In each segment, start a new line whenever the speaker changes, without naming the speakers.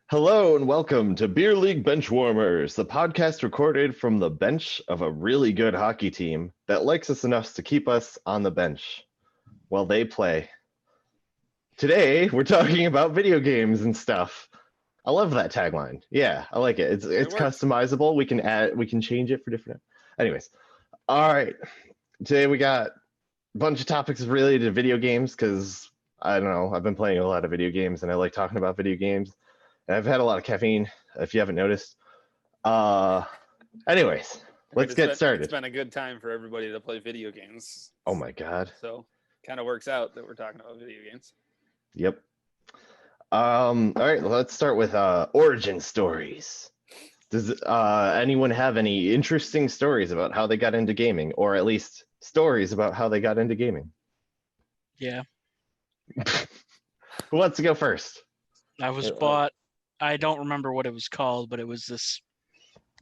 Hello and welcome to Beer League Benchwarmers, the podcast recorded from the bench of a really good hockey team that likes us enough to keep us on the bench while they play. Today, we're talking about video games and stuff. I love that tagline. Yeah, I like it. It's
works.
customizable. We can change it for different. Anyways, all right. Today we got a bunch of topics related to video games because I don't know. I've been playing a lot of video games and I like talking about video games. And I've had a lot of caffeine, if you haven't noticed. Anyways, let's get started.
It's been a good time for everybody to play video games.
Oh my God.
So kind of works out that we're talking about video games.
Yep. All right, let's start with origin stories. Does anyone have any interesting stories about how they got into gaming, or at least stories about how they got into gaming?
Yeah.
Who wants to go first?
I was bought, I don't remember what it was called, but it was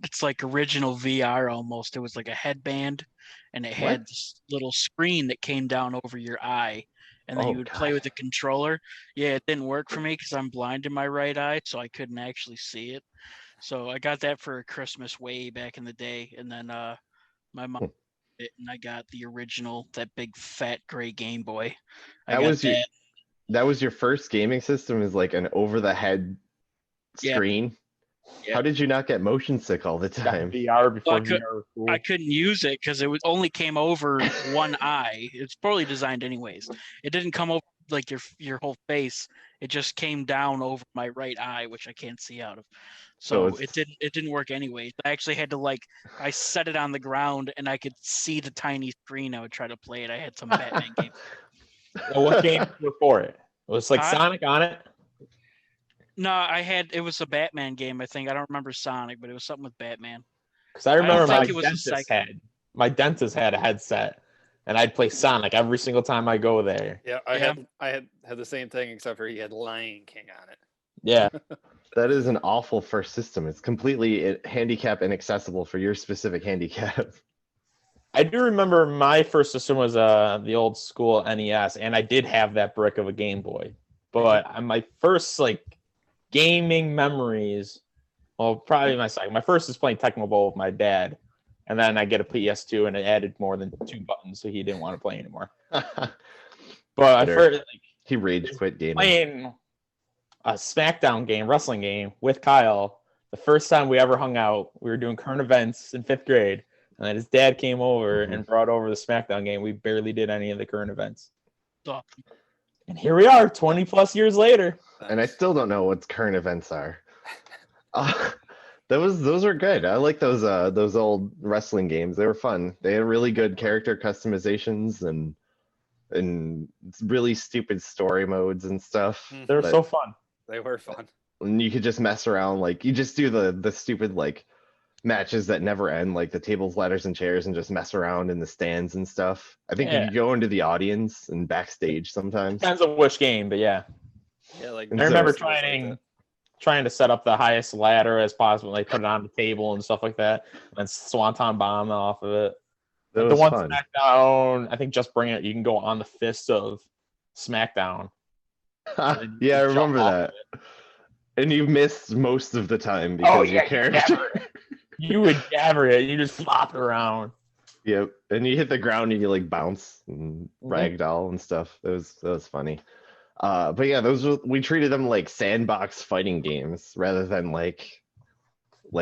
it's like original VR almost. It was like a headband and it had this little screen that came down over your eye. And then you would play with the controller. Yeah, it didn't work for me because I'm blind in my right eye, so I couldn't actually see it. So I got that for Christmas way back in the day. And then my mom it, and I got the original, that big fat gray Game Boy.
That was your first gaming system, is like an over-the-head screen?
Yeah.
How did you not get motion sick all the time?
VR before VR was cool.
I couldn't use it because it only came over one eye. It's poorly designed anyways. It didn't come over like your whole face. It just came down over my right eye, which I can't see out of. So it didn't work anyways. I actually had to I set it on the ground and I could see the tiny screen. I would try to play it. I had some Batman games.
Well, what games were for it? It was like Sonic on it?
No, it was a Batman game, I think. I don't remember Sonic, but it was something with Batman.
Because I remember my dentist had a headset, and I'd play Sonic every single time I go there.
Yeah, I had the same thing, except for he had Lion King on it.
Yeah.
That is an awful first system. It's completely handicap inaccessible for your specific handicap.
I do remember my first system was the old school NES, and I did have that brick of a Game Boy. But my first gaming memories, well, probably my first is playing Tecmo Bowl with my dad, and then I get a PS2 and it added more than 2 buttons, so he didn't want to play anymore. But
he rage quit gaming.
Playing a SmackDown game, wrestling game with Kyle. The first time we ever hung out, we were doing current events in 5th grade, and then his dad came over and brought over the SmackDown game. We barely did any of the current events. And here we are, 20 plus years later.
And I still don't know what current events are. Those are good. I like those old wrestling games. They were fun. They had really good character customizations and really stupid story modes and stuff.
They were so fun.
They were fun.
And you could just mess around, you just do the stupid matches that never end, like the tables, ladders, and chairs, and just mess around in the stands and stuff. I think you could go into the audience and backstage sometimes.
Depends on which game, but yeah.
Yeah, I
remember trying to set up the highest ladder as possible, put it on the table and stuff like that, and then Swanton bomb off of it. The one fun. SmackDown, I think Just Bring It, you can go on the fist of SmackDown.
Yeah, I remember that. And you missed most of the time because your character.
You would gather it. You just flop it around.
Yep, and you hit the ground and you bounce and ragdoll and stuff. That was funny. But yeah, we treated them like sandbox fighting games rather than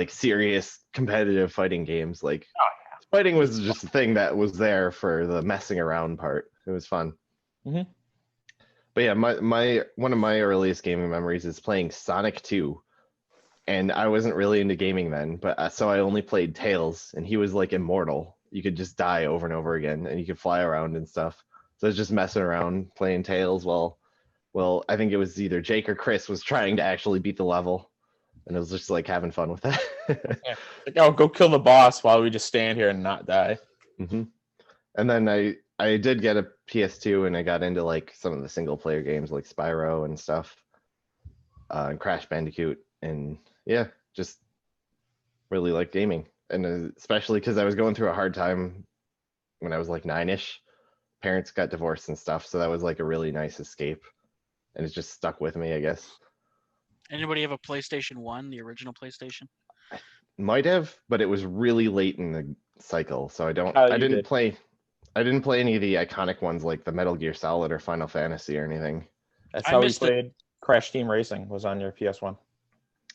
serious competitive fighting games. Fighting was just a thing that was there for the messing around part. It was fun.
Mm-hmm.
But yeah, one of my earliest gaming memories is playing Sonic 2. And I wasn't really into gaming then, but so I only played Tails, and he was immortal. You could just die over and over again, and you could fly around and stuff. So I was just messing around playing Tails. Well, I think it was either Jake or Chris was trying to actually beat the level, and it was just having fun with that.
Go kill the boss while we just stand here and not die.
Mm-hmm. And then I did get a PS2, and I got into some of the single player games like Spyro and stuff, and Crash Bandicoot, and yeah, just really like gaming. And especially because I was going through a hard time when I was 9-ish. Parents got divorced and stuff, so that was a really nice escape, and it just stuck with me, I guess.
Anybody have a PlayStation 1, the original PlayStation?
Might have, but it was really late in the cycle, so
Kyle,
I
you
didn't
did.
play. I didn't play any of the iconic ones like the Metal Gear Solid or Final Fantasy or anything.
That's
I
how we
missed it.
played Crash Team Racing was on your PS1.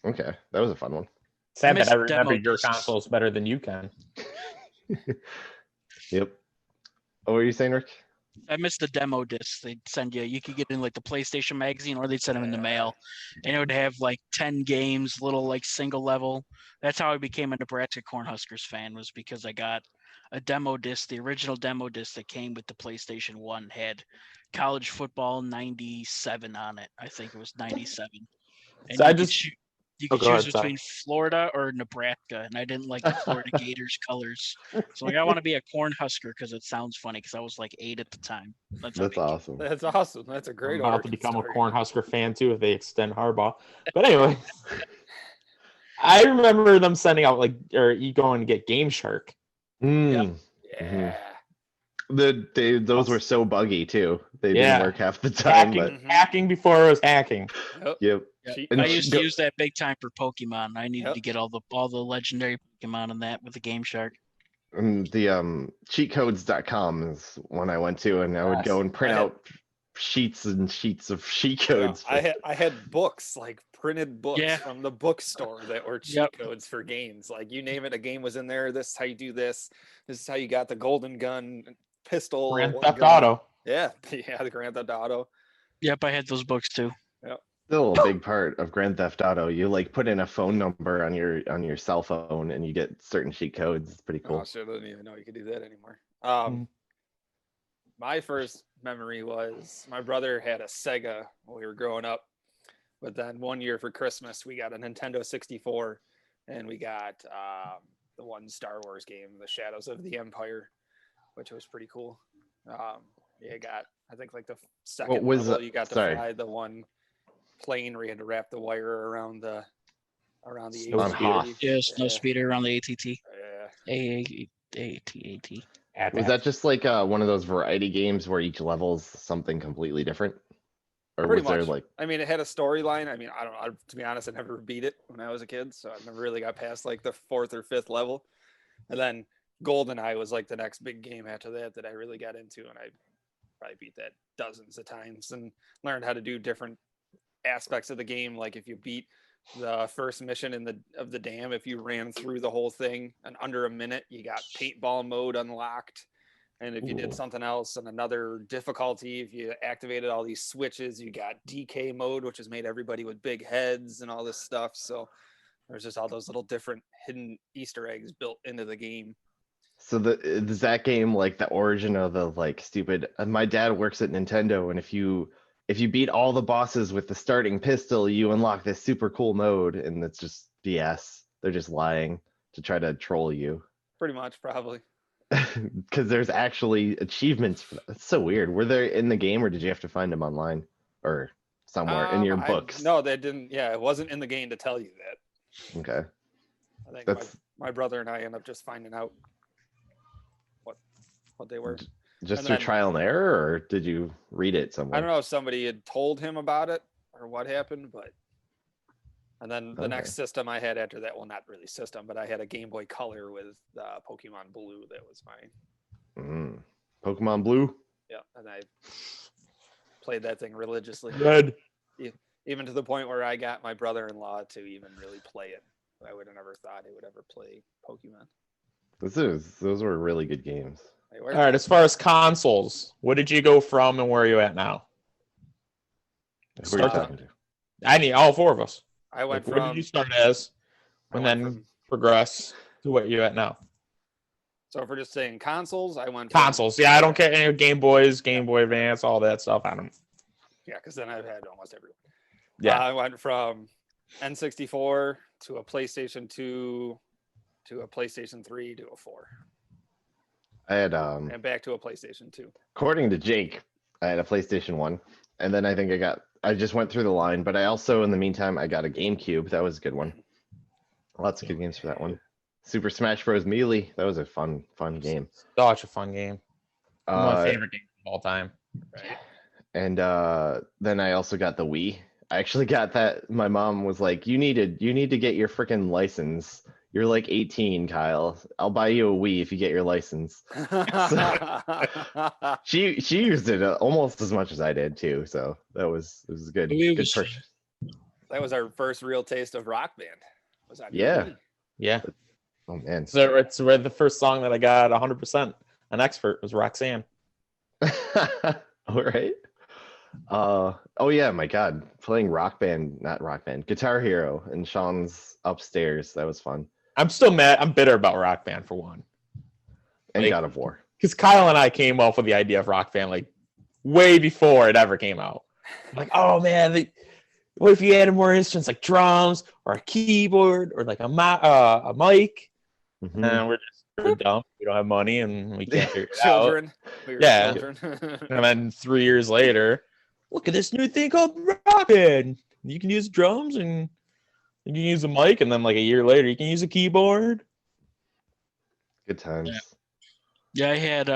Okay, that was a fun one.
Sad that
missed
I remember
demo
your
discs.
consoles better than you can.
Yep. What were you saying, Rick?
I missed the demo discs they'd send you. You could get in like the PlayStation magazine, or they'd send them in the mail, and it would have like 10 games, little like single level. That's how I became a Nebraska Cornhuskers fan, was because I got a demo disc. The original demo disc that came with the PlayStation 1 had college football 97 on it. I think it was 97. And
So I
you could
just
choose. You
Oh,
could
go
choose
ahead, sorry.
between Florida or Nebraska, and I didn't like the Florida Gators colors. So like, I want to be a Cornhusker because it sounds funny. Because I was like 8 at the time. That's how
That's
big-
awesome.
That's awesome. That's a
I'm
great
about to
origin
become
story.
a Cornhusker fan too if they extend Harbaugh. But anyway, I remember them sending out or you going to get Game Shark.
Mm.
Yeah.
Those were so buggy too. They
Yeah.
didn't work half the time,
Hacking,
but
Mhm.
hacking before it was hacking.
Yep.
yep.
Yeah.
Cheat
And
I
codes.
used to use that big time for Pokemon. I needed
Yep.
to get all the legendary Pokemon in that with the Game Shark.
The cheatcodes.com is one I went to, and I would go
Yes.
and print
I had-
out sheets and sheets of cheat
Yeah,
codes.
I had books, like printed books
Yeah.
from the bookstore that were cheat
Yep.
codes for games. Like you name it, a game was in there. This is how you do this. This is how you got the golden gun pistol.
Grand
one
Theft
gun.
Auto.
Yeah, yeah, the Grand Theft Auto.
Yep, I had those books too.
Still a big part of Grand Theft Auto. You like put in a phone number on your cell phone, and you get certain cheat codes. It's pretty
Oh,
cool.
shit, I didn't even know you could do that anymore.
Mm.
My first memory was my brother had a Sega when we were growing up, but then one year for Christmas we got a Nintendo 64, and we got the one Star Wars game, The Shadows of the Empire, which was pretty cool. Yeah, got I think like the second
was
level
it?
you got to
Sorry.
fly the one plane where you had to wrap the wire around the
Snow
On
AT.
Hoth.
Yeah, snow speeder around the ATT.
Yeah.
AAT.
Was that just like one of those variety games where each level's something completely different, or
Pretty
was there
much.
like?
I mean, it had a storyline. I mean, I don't know. To be honest, I never beat it when I was a kid, so I never really got past like the 4th or 5th level. And then GoldenEye was like the next big game after that I really got into, and I probably beat that dozens of times and learned how to do different aspects of the game. Like if you beat the first mission of the dam, if you ran through the whole thing in under a minute, you got paintball mode unlocked. And if you did
Ooh.
something else and another difficulty, if you activated all these switches, you got DK mode, which is made everybody with big heads and all this stuff. So there's just all those little different hidden Easter eggs built into the game.
So is that game like the origin of the like stupid? My dad works at Nintendo, and if you beat all the bosses with the starting pistol, you unlock this super cool mode, and it's just BS. They're just lying to try to troll you.
Pretty much, probably.
Because there's actually achievements for that. It's so weird. Were they in the game, or did you have to find them online or somewhere in your books?
No, they didn't. Yeah, it wasn't in the game to tell you that.
Okay.
I think
That's
my brother and I end up just finding out what they were.
just
And
through
then-
trial and error, or did you read it somewhere?
I don't know if somebody had told him about it or what happened, but. And then the
Okay.
next system I had after that, well, not really system, but I had a Game Boy Color with Pokemon Blue. That was mine.
Pokemon Blue.
Yeah, and I played that thing religiously,
Good.
even to the point where I got my brother-in-law to even really play it. I would have never thought he would ever play Pokemon.
Those were really good games.
They were.
All right, as far as consoles, what did you go from and where are you at now?
Who are you
Start
talking to?
I need all 4 of us.
I went
Like, what
from.
did you start as
I
and
went
then
from-
progress to what you're at now?
So if we're just saying consoles, I went
Consoles. Yeah, I don't care any Game Boys, Game Boy Advance, all that stuff. I don't.
Yeah, because then I've had almost everyone.
Yeah.
I went from N64 to a PlayStation 2 to a PlayStation 3 to a 4,
I had
and back to a PlayStation 2.
according to Jake, I had a PlayStation 1, and then I think I just went through the line, but I also in the meantime I got a GameCube. That was a good one. Lots of good games for that one. Super Smash Bros. Melee. That was a fun game.
Such a fun game. My
Uh,
favorite game of all time.
Right.
and then I also got the Wii. I actually got that. My mom was like, you need to get your freaking license. You're like 18, Kyle. I'll buy you a Wii if you get your license. She used it almost as much as I did too. So it was a good purchase.
That was our first real taste of Rock Band. Was on
Yeah.
DVD.
Yeah.
Oh man.
So it's where the first song that I got 100% an expert was Roxanne.
All right. Oh yeah, my God. Playing not Rock Band, Guitar Hero in Sean's upstairs. That was fun.
I'm still mad. I'm bitter about Rock Band for one.
And
Like,
God of War.
Because Kyle and I came up with the idea of Rock Band like way before it ever came out. Like, oh man, what if you added more instruments like drums or a keyboard or like a mic?
Mhm.
And we're dumb. We don't have money and we can't figure it out.
Children. We were
Yeah.
children.
And then 3 years later, look at this new thing called Rock Band. You can use drums and you can use a mic, and then like a year later, you can use a keyboard.
Good times.
Yeah, I had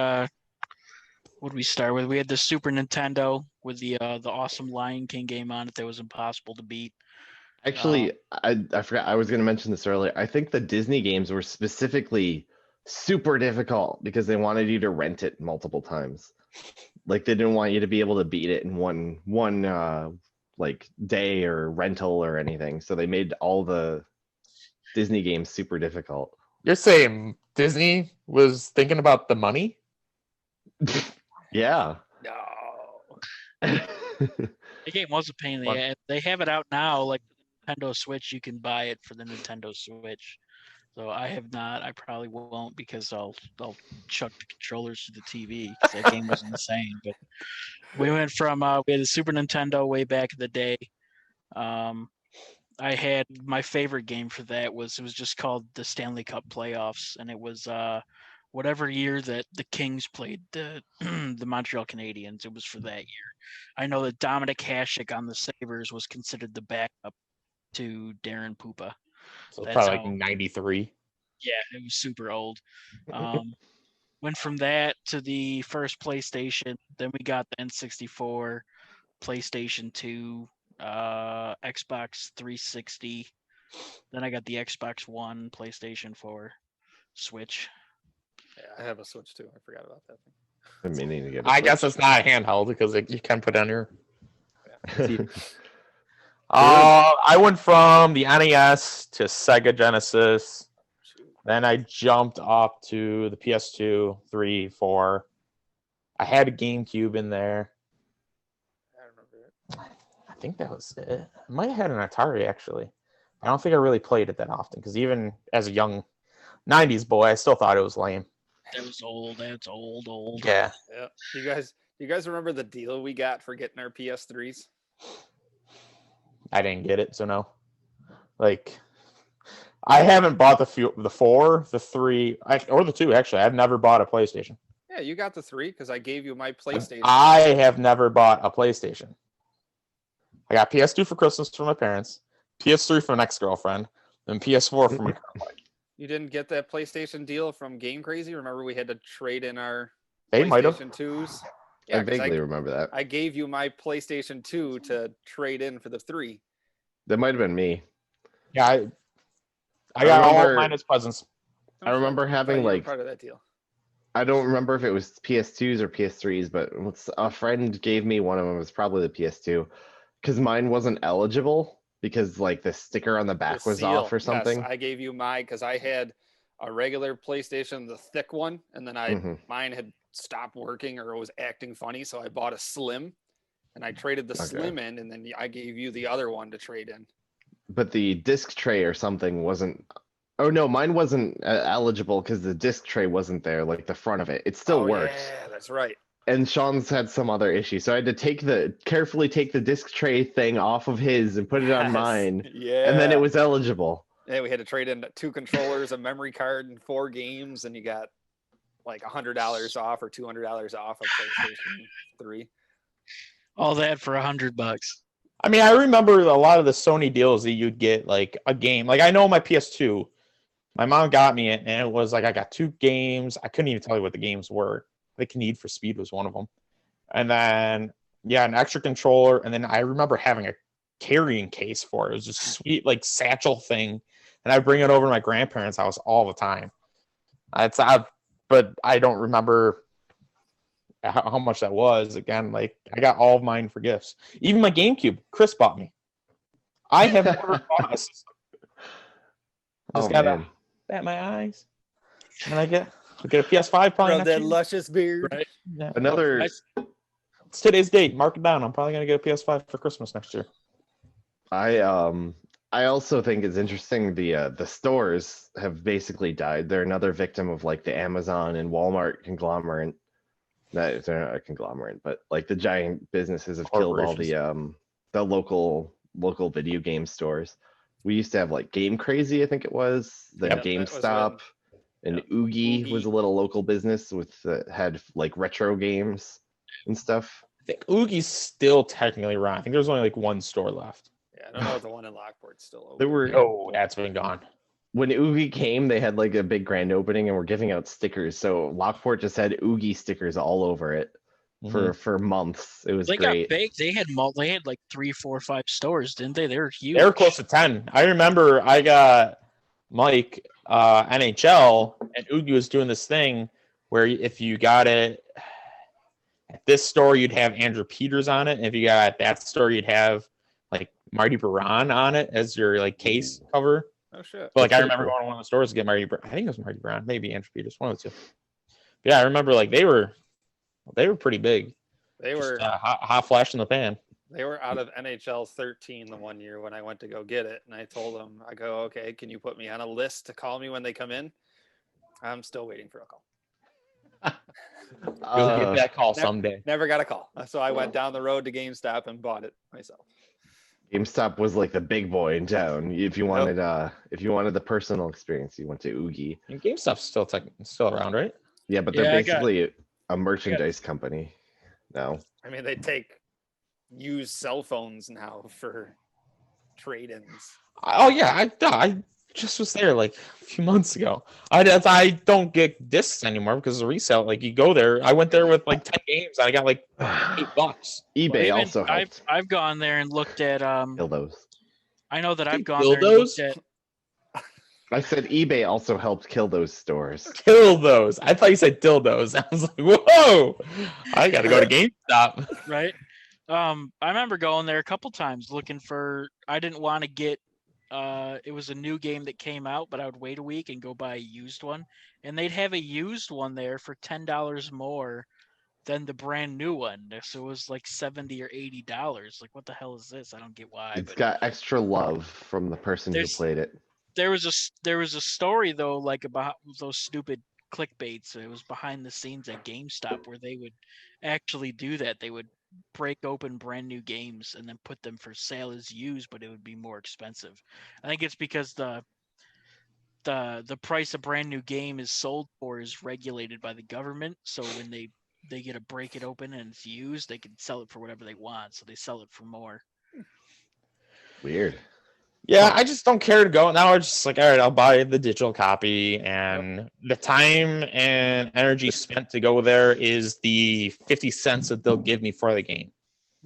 what did we start with? We had the Super Nintendo with the awesome Lion King game on it that was impossible to beat.
Actually, I forgot I was going to mention this earlier. I think the Disney games were specifically super difficult because they wanted you to rent it multiple times. Like they didn't want you to be able to beat it in one like day or rental or anything. So they made all the Disney games super difficult.
You're saying Disney was thinking about the money?
Yeah.
No.
The game was a pain in the ass. They have it out now, like the Nintendo Switch. You can buy it for the Nintendo Switch. So I have not. I probably won't because I'll chuck the controllers to the TV because that game was insane. But we went from we had the Super Nintendo way back in the day. I had my favorite game for that it was just called the Stanley Cup Playoffs, and it was whatever year that the Kings played the the Montreal Canadiens. It was for that year. I know that Dominic Hasek on the Sabres was considered the backup to Darren Pupa.
So
That's
probably like
how-
93.
Yeah, it was super old. Went from that to the first PlayStation. Then we got the N64, PlayStation 2, Xbox 360. Then I got the Xbox One, PlayStation 4, Switch.
Yeah, I have a Switch too. I forgot about that thing.
I'm meaning to get a
I guess
Switch.
it's not a handheld because you can put it on your.
Yeah.
I went from the NES to Sega Genesis. Then I jumped up to the PS2, 3, 4. I had a GameCube in there.
I remember it.
I think that was it. I might have had an Atari, actually. I don't think I really played it that often because even as a young 90s boy, I still thought it was lame.
That was old. That's old.
Yeah.
Yeah. You guys remember the deal we got for getting our PS3s?
I didn't get it, so no. Like, I haven't bought the 4, the 3, or the 2, actually. I've never bought a PlayStation.
Yeah, you got the 3 because I gave you my PlayStation.
I have never bought a PlayStation. I got PS2 for Christmas from my parents, PS3 from an ex-girlfriend, and PS4 from my girlfriend.
You didn't get that PlayStation deal from Game Crazy? Remember we had to trade in our
They might have.
PlayStation 2s?
I
Yeah, 'cause
vaguely remember that.
I gave you my PlayStation 2 to trade in for the 3.
That might have been me.
Yeah, I got all
remember-
mine as presents.
I remember having,
thought you were
like-
part of that deal.
I don't remember if it was PS2s or PS3s, but a friend gave me one of them. It was probably the PS2 because mine wasn't eligible because like the sticker on the back
The
was
seal.
off or
Yes,
something.
I gave you mine because I had a regular PlayStation, the thick one, and then
Mhm.
mine had stopped working or it was acting funny, so I bought a slim, and I traded the
Okay.
slim in, and then I gave you the other one to trade in.
But the disc tray or something wasn't. Oh no, mine wasn't eligible because the disc tray wasn't there, like the front of it. It still
Oh,
worked.
Yeah, that's right.
And Sean's had some other issue, so I had to carefully take the disc tray thing off of his and put it on
Yes.
mine,
Yeah.
and then it was eligible.
Yeah, we had to trade in 2 controllers, a memory card, and 4 games, and you got like $100 off or $200 off of PlayStation 3.
All that for $100.
I mean, I remember a lot of the Sony deals that you'd get like a game. Like I know my PS2, my mom got me it, and it was like I got 2 games. I couldn't even tell you what the games were. I think Need for Speed was one of them, and then an extra controller, and then I remember having carrying case for. It was just sweet, like satchel thing, and I bring it over to my grandparents' house all the time. But I don't remember how much that was. Again, like I got all of mine for gifts. Even my GameCube, Chris bought me. I have never bought a system. Just gotta bat my eyes, and I get a PS5 probably
Rub
next
that
year.
luscious beard.
Right.
Yeah.
Another
It's today's date. Mark it down. I'm probably gonna get a PS5 for Christmas next year.
I also think it's interesting the stores have basically died. They're another victim of like the Amazon and Walmart conglomerate. They're not a conglomerate, but like the giant businesses have killed all the local video game stores. We used to have like Game Crazy, I think it was, then
Yep, that was
GameStop, and Oogie was a little local business with had like retro games and stuff.
I think Oogie's still technically around. I think there's only like one store left.
Yeah, I don't know if the one in Lockport's still open.
There were
Oh, that's been gone.
when Oogie came, they had like a big grand opening and were giving out stickers. So Lockport just had Oogie stickers all over it for months. It was
They
great.
got big. They had like 3, 4, 5 stores, didn't they? They were huge.
They were close to 10. I remember I got Mike NHL, and Oogie was doing this thing where if you got it at this store, you'd have Andrew Peters on it. And if you got it at that store, you'd have like Marty Baron on it as your like case cover.
Oh shit!
But like I
That's
remember
pretty cool.
going to one of the stores to get Marty. I think it was Marty Brown, maybe Andrew Peters, one of the two. But yeah, I remember like they were pretty big.
They were
hot flash in the pan.
They were out of NHL 13 the one year when I went to go get it, and I told them, I go, okay, can you put me on a list to call me when they come in? I'm still waiting for a call.
You'll get that call someday.
Never got a call, so I went down the road to GameStop and bought it myself.
GameStop was like the big boy in town. If you wanted the personal experience, you went to Oogie.
And GameStop's still around, right?
Yeah, but they're
Yeah,
basically a merchandise company now.
I mean, they take used cell phones now for trade-ins.
Oh yeah, I just was there like a few months ago. I don't get discs anymore because of resale. Like you go there, I went there with like 10 games and I got like $8.
eBay also helped.
I've gone there and looked at
Dildos.
I know that I've gone
Dildos?
there and looked at.
I said eBay also helped kill those stores.
Kill those. I thought you said dildos. I was like, whoa! I gotta go to GameStop.
Right. I remember going there a couple times looking for. I didn't want to get. It was a new game that came out, but I would wait a week and go buy a used one, and they'd have a used one there for $10 more than the brand new one. So it was like $70 or $80. Like, what the hell is this? I don't get why.
It's got extra love from the person who played it.
There was a story though, like about those stupid clickbaits. It was behind the scenes at GameStop where they would actually do that. They would break open brand new games and then put them for sale as used, but it would be more expensive. I think it's because the price a brand new game is sold for is regulated by the government. So when they get to break it open and it's used, they can sell it for whatever they want. So they sell it for more.
Weird.
Yeah, I just don't care to go. Now I'm just like, all right, I'll buy the digital copy, and the time and energy spent to go there is the 50 cents that they'll give me for the game.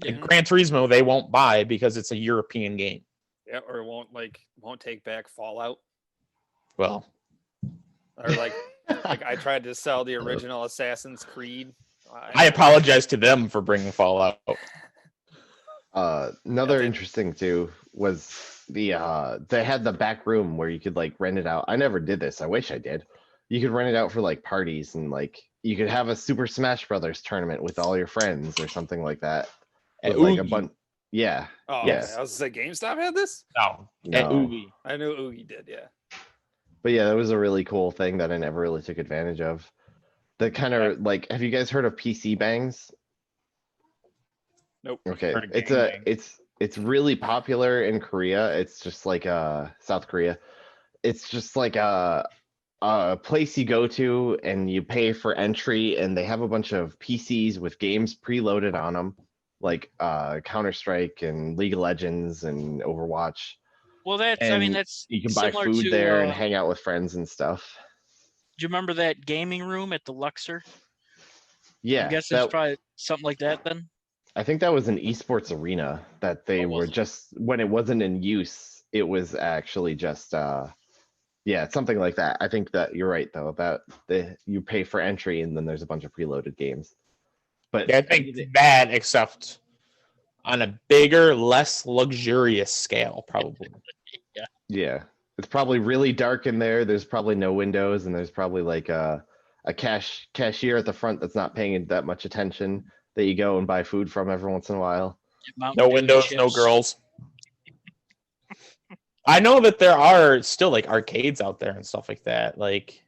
Like Gran Turismo, they won't buy because it's a European game.
Yeah, or won't take back Fallout.
Well,
or like I tried to sell the original Assassin's Creed.
I apologize to them for bringing Fallout.
Another interesting too was they had the back room where you could like rent it out. I never did this. I wish I did. You could rent it out for like parties, and like you could have a Super Smash Brothers tournament with all your friends or something like that. With, like a bunch. Yeah.
Oh,
yes.
I was say GameStop had this?
No.
No.
Oogie.
I knew Oogie did, yeah.
But yeah, that was a really cool thing that I never really took advantage of. The kind of like, have you guys heard of PC bangs?
Nope.
Okay.
Heard of
It's
gangbang.
it's really popular in Korea. It's just like South Korea. It's just like a place you go to and you pay for entry, and they have a bunch of PCs with games preloaded on them, like Counter-Strike and League of Legends and Overwatch.
Well, that's
And
that's
you can buy
similar
food
to,
there and hang out with friends and stuff.
Do you remember that gaming room at the Luxor?
Yeah,
I guess it's probably something like that then.
I think that was an esports arena that they
Oh, was
were
it?
just when it wasn't in use, it was actually just yeah, it's something like that. I think that you're right though, about you pay for entry and then there's a bunch of preloaded games. But
Yeah, I think that, except on a bigger, less luxurious scale, probably.
yeah, it's probably really dark in there. There's probably no windows, and there's probably like a cashier at the front that's not paying that much attention that you go and buy food from every once in a while.
Mountain
No
Dew
windows, no
chips.
girls. I know that there are still like arcades out there and stuff like that. Like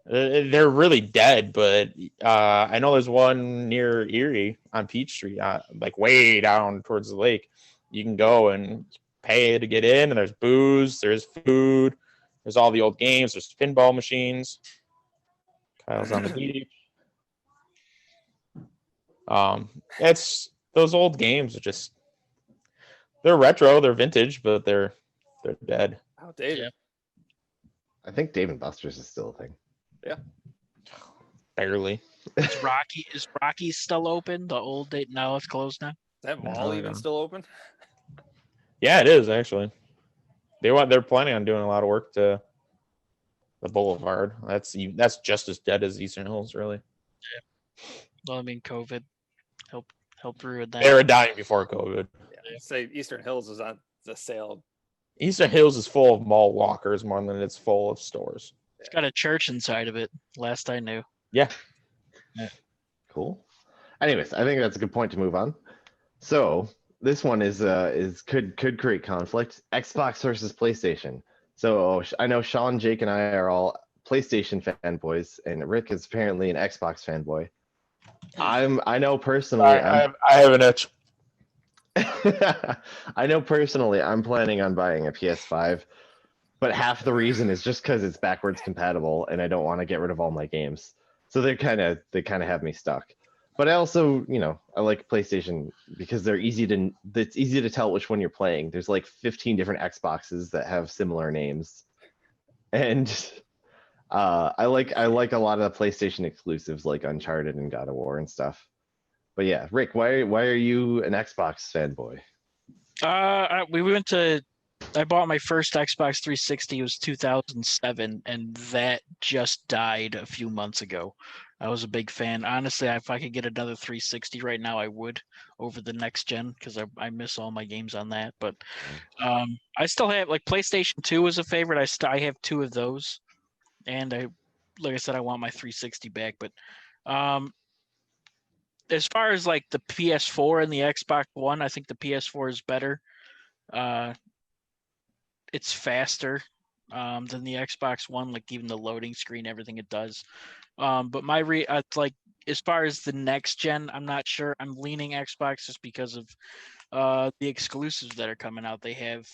they're really dead, but I know there's one near Erie on Peach Street, like way down towards the lake. You can go and pay to get in, and there's booze, there's food, there's all the old games, there's pinball machines. Kyle's on the beach. It's those old games are just they're retro, they're vintage, but they're dead.
Outdated.
Yeah.
I think Dave and Buster's is still a thing.
Barely.
Is Rocky still open? The old date? No, it's closed now.
Is that
No,
mall
I
even
don't.
still open?
Yeah, it is actually. They're planning on doing a lot of work to the Boulevard. That's just as dead as Eastern Hills, really.
Well, I mean, COVID helped ruin that.
They were dying before COVID.
Yeah, I'd say Eastern Hills is on the sale.
Eastern Hills is full of mall walkers more than it's full of stores.
It's got a church inside of it. Last I knew.
Yeah.
Cool. Anyways, I think that's a good point to move on. So this one is could create conflict. Xbox versus PlayStation. So I know Sean, Jake, and I are all PlayStation fanboys, and Rick is apparently an Xbox fanboy. I know personally.
I have an itch.
I know personally I'm planning on buying a PS5, but half the reason is just because it's backwards compatible and I don't want to get rid of all my games. So they kind of have me stuck. But I also, I like PlayStation because it's easy to tell which one you're playing. There's like 15 different Xboxes that have similar names. And I like a lot of the PlayStation exclusives like Uncharted and God of War and stuff. But yeah, Rick, why are you an Xbox fanboy?
I bought my first Xbox 360. It was 2007, and that just died a few months ago. I was a big fan. Honestly, if I could get another 360 right now, I would over the next gen because I miss all my games on that. But I still have like PlayStation 2 is a favorite. I have two of those, and like I said, I want my 360 back. But as far as like the PS4 and the Xbox One, I think the PS4 is better. It's faster than the Xbox One, like even the loading screen, everything it does. But like as far as the next gen, I'm not sure. I'm leaning Xbox just because of the exclusives that are coming out. They have.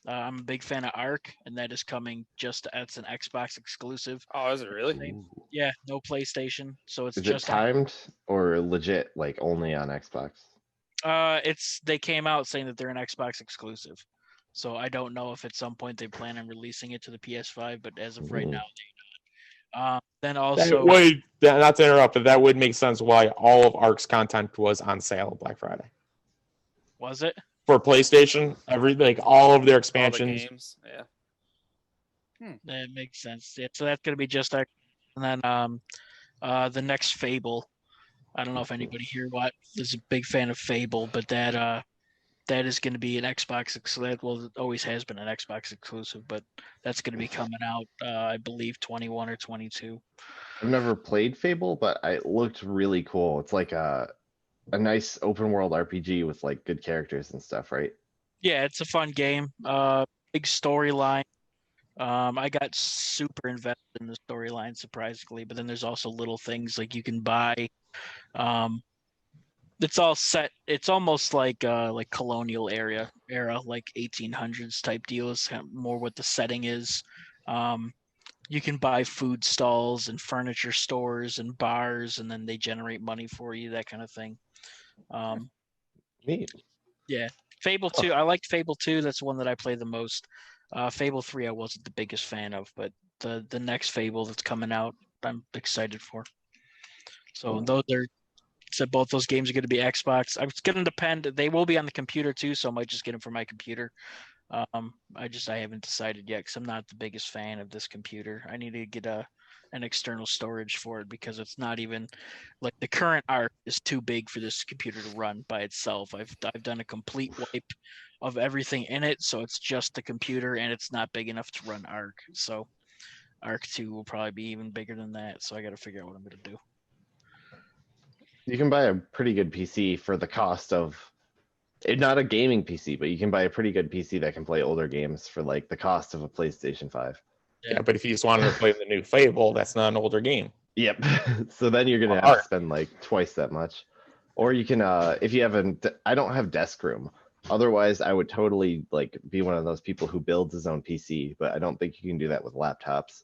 I'm a big fan of Ark, and that is coming as an Xbox exclusive.
Oh, is it really?
Yeah, no PlayStation, so it's
Is
just
it timed or legit, like only on Xbox?
They came out saying that they're an Xbox exclusive. So I don't know if at some point they plan on releasing it to the PS5, but as of right now, they not. Then also,
not to interrupt, but that would make sense why all of Ark's content was on sale on Black Friday.
Was it?
For PlayStation, all of their
All the
expansions.
games, yeah.
That makes sense. Yeah, so that's gonna be just X. And then the next Fable. I don't know if anybody here is a big fan of Fable, but that is going to be an Xbox exclusive. Well, it always has been an Xbox exclusive, but that's going to be coming out, I believe, 21 or 22.
I've never played Fable, but it looked really cool. It's like a nice open world RPG with like good characters and stuff, right?
Yeah, it's a fun game. Big storyline. I got super invested in the storyline, surprisingly, but then there's also little things like you can buy. It's all set. It's almost like colonial era, like 1800s type deal is kind of more what the setting is. You can buy food stalls and furniture stores and bars, and then they generate money for you, that kind of thing.
Neat.
Yeah, Fable 2. I liked Fable 2. That's the one that I play the most. Fable 3, I wasn't the biggest fan of, but the next Fable that's coming out, I'm excited for. So those are said both those games are going to be Xbox. It's going to depend. They will be on the computer too, so I might just get them for my computer. I haven't decided yet because I'm not the biggest fan of this computer. I need to get an external storage for it because it's not even like the current Arc is too big for this computer to run by itself. I've done a complete wipe of everything in it, so it's just the computer and it's not big enough to run Arc. So Arc 2 will probably be even bigger than that. So I got to figure out what I'm going to do.
You can buy a pretty good PC for the cost of not a gaming PC, but you can buy a pretty good PC that can play older games for like the cost of a PlayStation 5.
Yeah, but if you just wanted to play the new Fable, that's not an older game.
Yep. So then you're gonna have to spend like twice that much. Or you can if you have I don't have desk room. Otherwise I would totally like be one of those people who builds his own PC, but I don't think you can do that with laptops.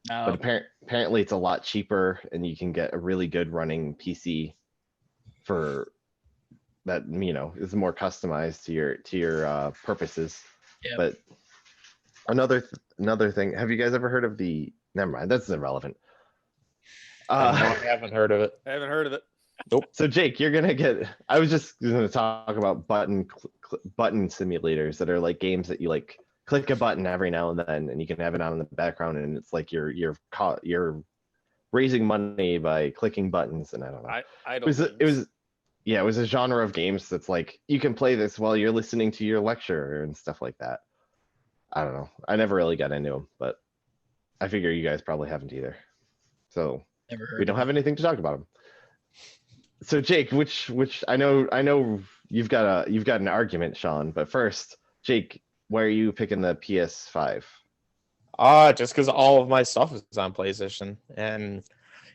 No.
But apparently it's a lot cheaper and you can get a really good running PC for that, is more customized to your purposes.
Yep.
But another thing, have you guys ever heard of never mind, that's irrelevant.
I haven't heard of it.
I haven't heard of it.
Nope.
So Jake, I was just gonna talk about button simulators that are like games that you like click a button every now and then and you can have it on in the background and it's like you're raising money by clicking buttons, and I don't know. It was a genre of games that's like you can play this while you're listening to your lecture and stuff like that. I don't know. I never really got into them, but I figure you guys probably haven't either. So we don't have anything to talk about them. So Jake, which I know you've got an argument, Sean, but first, Jake, why are you picking the PS5?
Just because all of my stuff is on PlayStation, and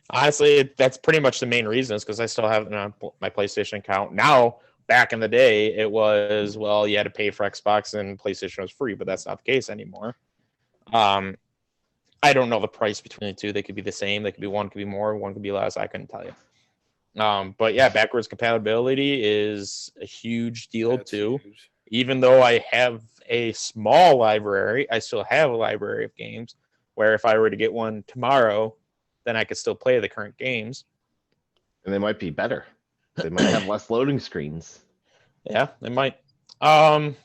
honestly, that's pretty much the main reason. Is because I still have my PlayStation account. Now, back in the day, it was you had to pay for Xbox and PlayStation was free, but that's not the case anymore. I don't know the price between the two. They could be the same. They could be one could be more, one could be less. I couldn't tell you. But yeah, backwards compatibility is a huge deal too.
Huge.
Even though I have a small library, I still have a library of games where if I were to get one tomorrow, then I could still play the current games.
And they might be better. They might have less loading screens.
Yeah, they might. I've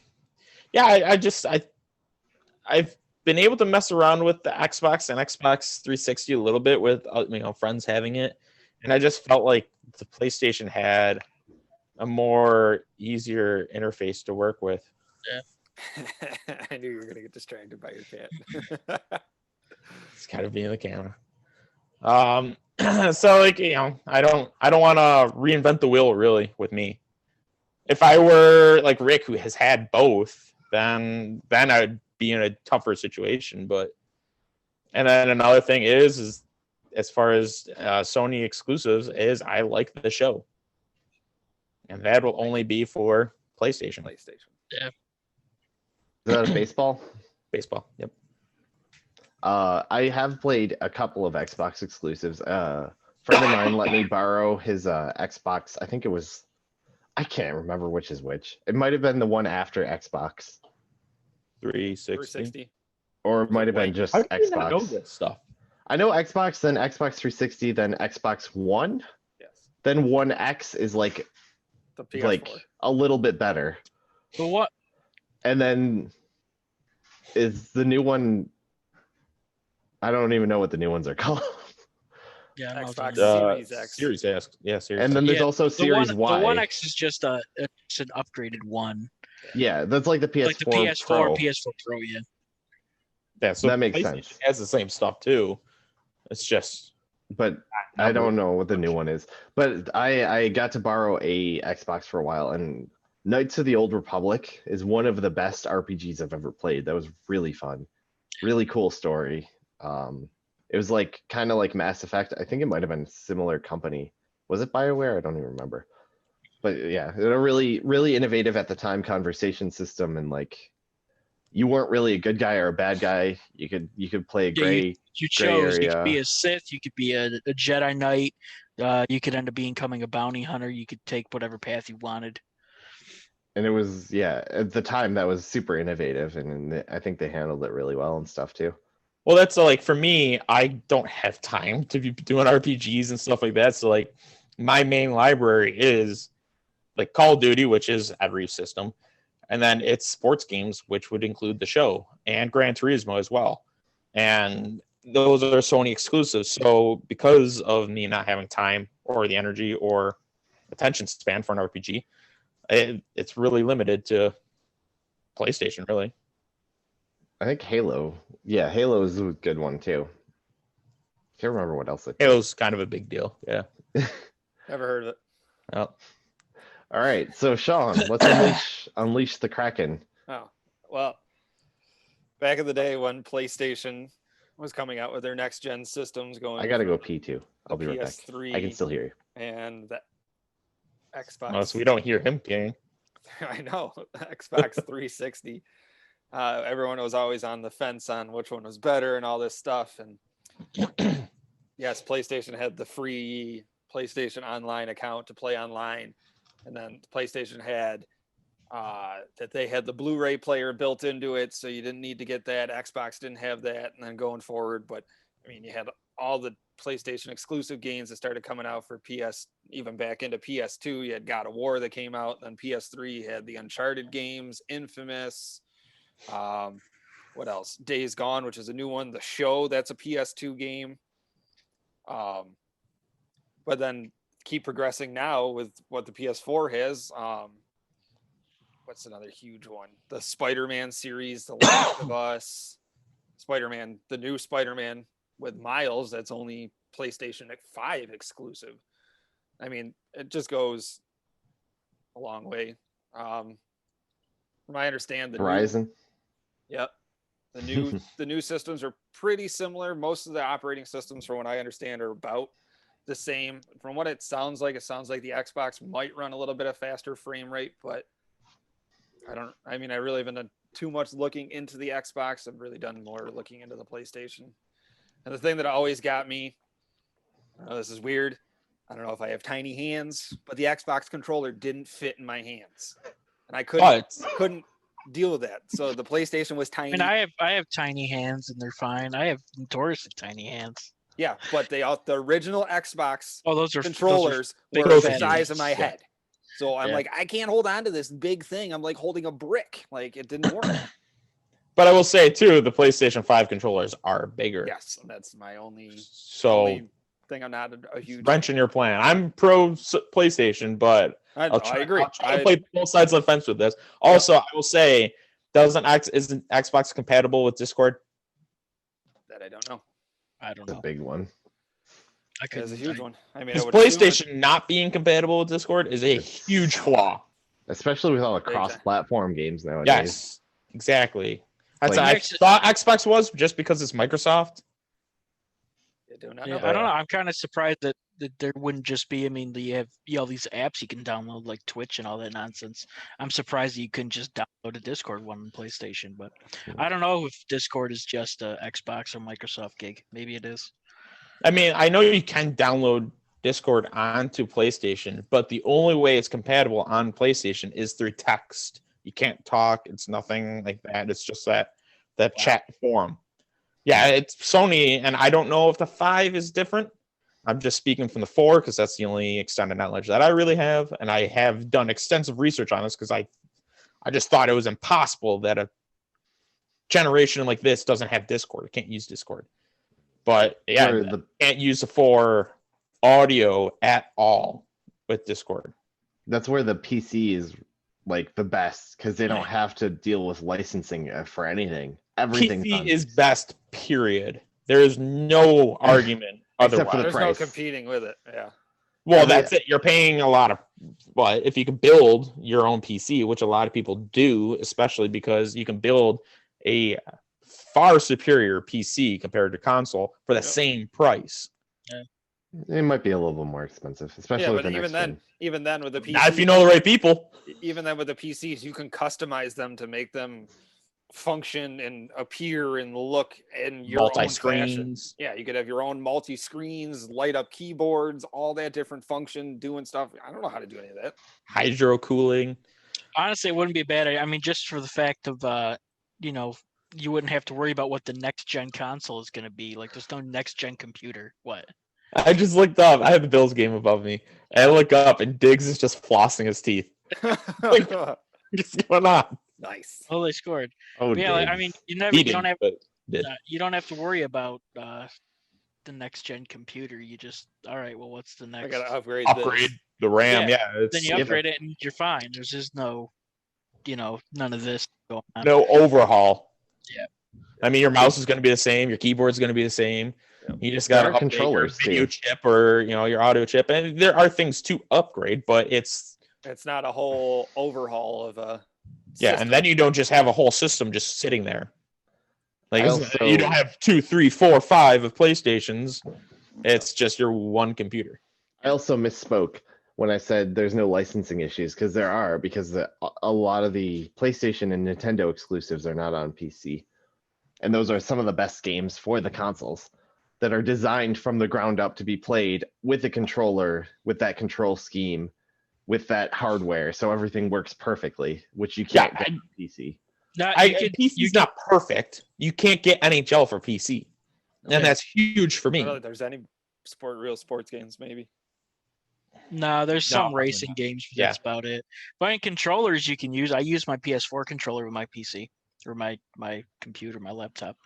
been able to mess around with the Xbox and Xbox 360 a little bit with friends having it, and I just felt like the PlayStation had a more easier interface to work with.
Yeah.
I knew you were gonna get distracted by your cat.
It's kind of being the camera. So I don't want to reinvent the wheel really with me. If I were like Rick, who has had both, then I'd be in a tougher situation. And then another thing is as far as Sony exclusives is, I like the show, and that will only be for PlayStation.
Yeah.
Is that a baseball?
Baseball. Yep.
I have played a couple of Xbox exclusives. A friend of mine let me borrow his Xbox. I can't remember which is which. It might have been the one after Xbox.
360.
Or it might have been just
How do you not
Xbox.
know this stuff?
I know Xbox, then Xbox 360, then Xbox One.
Yes.
Then One X is like
The PS4.
like a little bit better.
But what?
And then is the new one, I don't even know what the new ones are called.
Yeah, I know
Xbox
what you're
Series X.
Series X. Yeah, Series
And then
X.
there's
Yeah,
also Series Y.
The One X is just it's an upgraded one.
Yeah, that's like the PS4
Like the PS4,
Pro.
PS4 Pro, yeah.
Yeah, so
That makes
PlayStation
sense.
has the same stuff too. It's just
But I don't know what the new one is. But I got to borrow a Xbox for a while, and Knights of the Old Republic is one of the best RPGs I've ever played. That was really fun. Really cool story. It was like kind of like Mass Effect. I think it might have been a similar company. Was it BioWare? I don't even remember. But yeah, a really, really innovative at the time conversation system, and like you weren't really a good guy or a bad guy. You could play a gray.
You chose. You
area.
could be a Sith. You could be a Jedi Knight. You could end up becoming a bounty hunter. You could take whatever path you wanted.
And it was, yeah, at the time that was super innovative, and I think they handled it really well and stuff too.
well, that's like for me, I don't have time to be doing RPGs and stuff like that. So like my main library is like Call of Duty, which is every system, and then it's sports games, which would include the show, and Gran Turismo as well. And those are Sony exclusives. So because of me not having time or the energy or attention span for an RPG, it's really limited to PlayStation, really.
I think Halo. Yeah, Halo is a good one too. Can't remember what else.
Halo's kind of a big deal. Yeah.
Never heard of it.
Oh.
All right, so Sean, let's unleash the Kraken.
Oh, well, back in the day when PlayStation was coming out with their next gen systems going.
I gotta go pee too. I'll be right back.
PS3
I can still hear you.
and the Xbox.
No, so we don't hear him peeing.
I know. Xbox 360. Everyone was always on the fence on which one was better and all this stuff. And yes, PlayStation had the free PlayStation Online account to play online. And then PlayStation had that they had the Blu-ray player built into it, so you didn't need to get that. Xbox didn't have that. And then going forward, but I mean, you had all the PlayStation exclusive games that started coming out for PS, even back into PS2. You had God of War that came out. Then PS3 had the Uncharted games, Infamous. What else? Days Gone, which is a new one. The Show, that's a PS2 game. But then keep progressing now with what the PS4 has. What's another huge one? The Spider-Man series, The Last of Us, Spider-Man, the new Spider-Man with Miles. That's only PlayStation 5 exclusive. I mean, it just goes a long way. From I understand, the
Horizon.
Yep. The new systems are pretty similar. Most of the operating systems, from what I understand, are about the same. From what it sounds like the Xbox might run a little bit of faster frame rate, but I really haven't done too much looking into the Xbox. I've really done more looking into the PlayStation. And the thing that always got me, I know this is weird, I don't know if I have tiny hands, but the Xbox controller didn't fit in my hands. And I couldn't deal with that. So the PlayStation was tiny.
And I have tiny hands and they're fine. I have notoriously tiny hands.
Yeah, but the original Xbox controllers
were
the size of my head. So I'm like, I can't hold on to this big thing. I'm like holding a brick. Like, it didn't work.
But I will say too, the PlayStation 5 controllers are bigger.
Yes, that's my only thing. I'm not a huge
wrench in your plan. I'm pro PlayStation, but
I agree.
I'll try to play both sides of the fence with this. Also, I will say, isn't Xbox compatible with Discord?
That I don't know.
I don't know.
The big one.
It's a huge one. I mean,
PlayStation not being compatible with Discord is a huge flaw,
especially with all the cross-platform games nowadays.
Yes, exactly. I thought Xbox was just because it's Microsoft.
I don't know.
I'm kind of surprised that there wouldn't just be. I mean, you have all these apps you can download, like Twitch and all that nonsense. I'm surprised that you couldn't just download a Discord one on PlayStation. But I don't know if Discord is just a Xbox or Microsoft gig. Maybe it is.
I mean, I know you can download Discord onto PlayStation, but the only way it's compatible on PlayStation is through text. You can't talk. It's nothing like that. It's just that chat forum. Yeah, it's Sony, and I don't know if the 5 is different. I'm just speaking from the 4 because that's the only extended knowledge that I really have, and I have done extensive research on this because I just thought it was impossible that a generation like this doesn't have Discord. It can't use Discord. But yeah, can't use the 4 audio at all with Discord.
That's where the PC is like the best because they don't have to deal with licensing for anything. Everything
PC is best, period. There is no argument otherwise.
There's no competing with it. Yeah.
Well, that's it. You're paying a lot of. Well, if you can build your own PC, which a lot of people do, especially because you can build a far superior PC compared to console for the same price.
Yeah.
It might be a little bit more expensive, especially with the
even then with the PC,
not if you know the right people.
Even then with the PCs, you can customize them to make them function and appear and look in your
multi-screens.
Yeah, you could have your own multi-screens, light up keyboards, all that different function, doing stuff. I don't know how to do any of that.
Hydro cooling.
Honestly, it wouldn't be a bad idea. I mean, just for the fact of you wouldn't have to worry about what the next gen console is going to be. Like, there's no next gen computer. What?
I just looked up. I have the Bills game above me. And I look up, and Diggs is just flossing his teeth. What's going on?
Nice.
Oh, they scored.
Oh,
But yeah, I mean,
Diggs.
you don't have
but did.
you don't have to worry about the next gen computer. You just all right. Well, what's the
I
next?
gotta upgrade
Upgrade
this.
the RAM.
Yeah.
Yeah,
Then you upgrade it and you're fine. There's just no, none of this going on.
no overhaul.
Yeah.
I mean, your mouse is going to be the same. Your keyboard is going to be the same.
Yep.
You just
There
got to
are
update
controllers,
your video
too.
chip or your audio chip, and there are things to upgrade, but it's
not a whole overhaul of a.
yeah,
system.
and then you don't just have a whole system just sitting there. Like
I also-
you don't have 2, 3, 4, 5 of PlayStations. It's just your one computer.
I also misspoke when I said there's no licensing issues, because there are, because a lot of the PlayStation and Nintendo exclusives are not on PC. And those are some of the best games for the consoles that are designed from the ground up to be played with a controller, with that control scheme, with that hardware. So everything works perfectly, which you can't get on PC.
PC's not perfect. You can't get NHL for PC. And
Okay.
that's huge for
I
me.
don't know if there's any real sports games, maybe.
No, there's
No,
some
probably
racing
not.
games. But
Yeah.
that's about it. But in controllers, you can use. I use my PS4 controller with my PC or my computer, my laptop.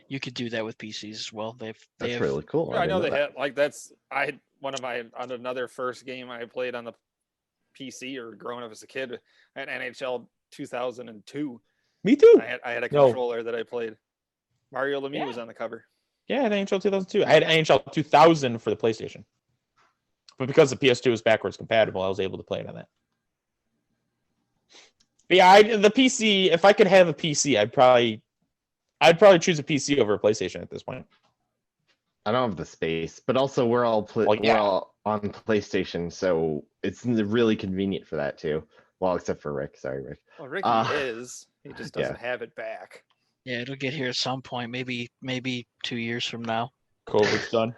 You could do that with PCs as well. They
That's
have
really cool.
Yeah, I know
didn't
they
that.
had like that's I had one of my on another first game I played on the PC or growing up as a kid at NHL 2002.
Me too.
I had a
No.
controller that I played. Mario Lemieux
Yeah.
was on the cover.
Yeah, I had NHL 2002. I had NHL 2000 for the PlayStation. But because the PS2 is backwards compatible, I was able to play it on that. But yeah, the PC, if I could have a PC, I'd probably choose a PC over a PlayStation at this point.
I don't have the space, but also we're all
Well, yeah.
we're all on PlayStation, so it's really convenient for that too. Well, except for Rick. Sorry, Rick.
Well, Ricky is. He just doesn't have it back.
Yeah, it'll get here at some point. Maybe 2 years from now.
COVID's done.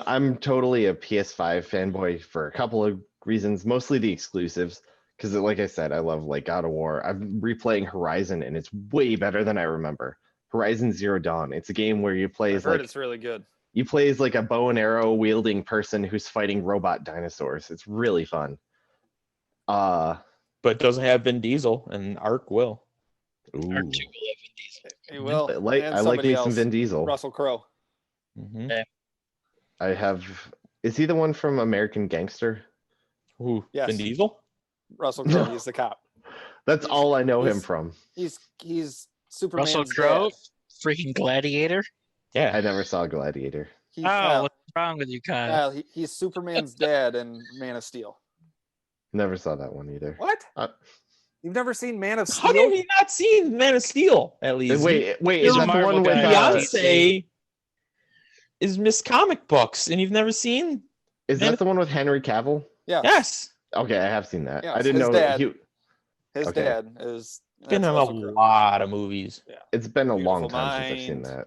I'm totally a PS5 fanboy for a couple of reasons, mostly the exclusives. Because, like I said, I love like God of War. I'm replaying Horizon, and it's way better than I remember. Horizon Zero Dawn. It's a game where you play
I've
as
heard
like
it's really good.
you play as like a bow and arrow wielding person who's fighting robot dinosaurs. It's really fun.
But it doesn't have Vin Diesel, and Ark will.
Ooh.
Or 2 will have Vin Diesel.
He will.
I like
and
me
somebody
some
else,
Vin Diesel.
Russell Crowe.
Mm-hmm.
I have. Is he the one from American Gangster?
Who?
Yes.
Vin Diesel?
Russell Crowe. He's the cop.
That's all I know him
he's-
from.
He's Superman's
Russell Crowe,
dad.
freaking Gladiator.
Yeah.
I never saw Gladiator.
He's,
Oh, what's wrong with you, Kyle?
he's Superman's dad in Man of Steel.
Never saw that one either.
What?
Uh,
You've never seen Man of
How
Steel?
have you not seen Man of Steel, at least?
Wait, is
He's a
that the
Marvel
one with
guy.
Beyonce is Miss Comic Books, and you've never seen?
Is that the one with Henry Cavill?
Yeah.
Yes.
Okay, I have seen that.
Yeah,
I
it's
didn't
his
know
dad.
he.
His
Okay.
dad is.
Been
that's
in a
Russell Crowe.
lot of movies.
It's been a long
Beautiful
time since I've seen
Mind.
that.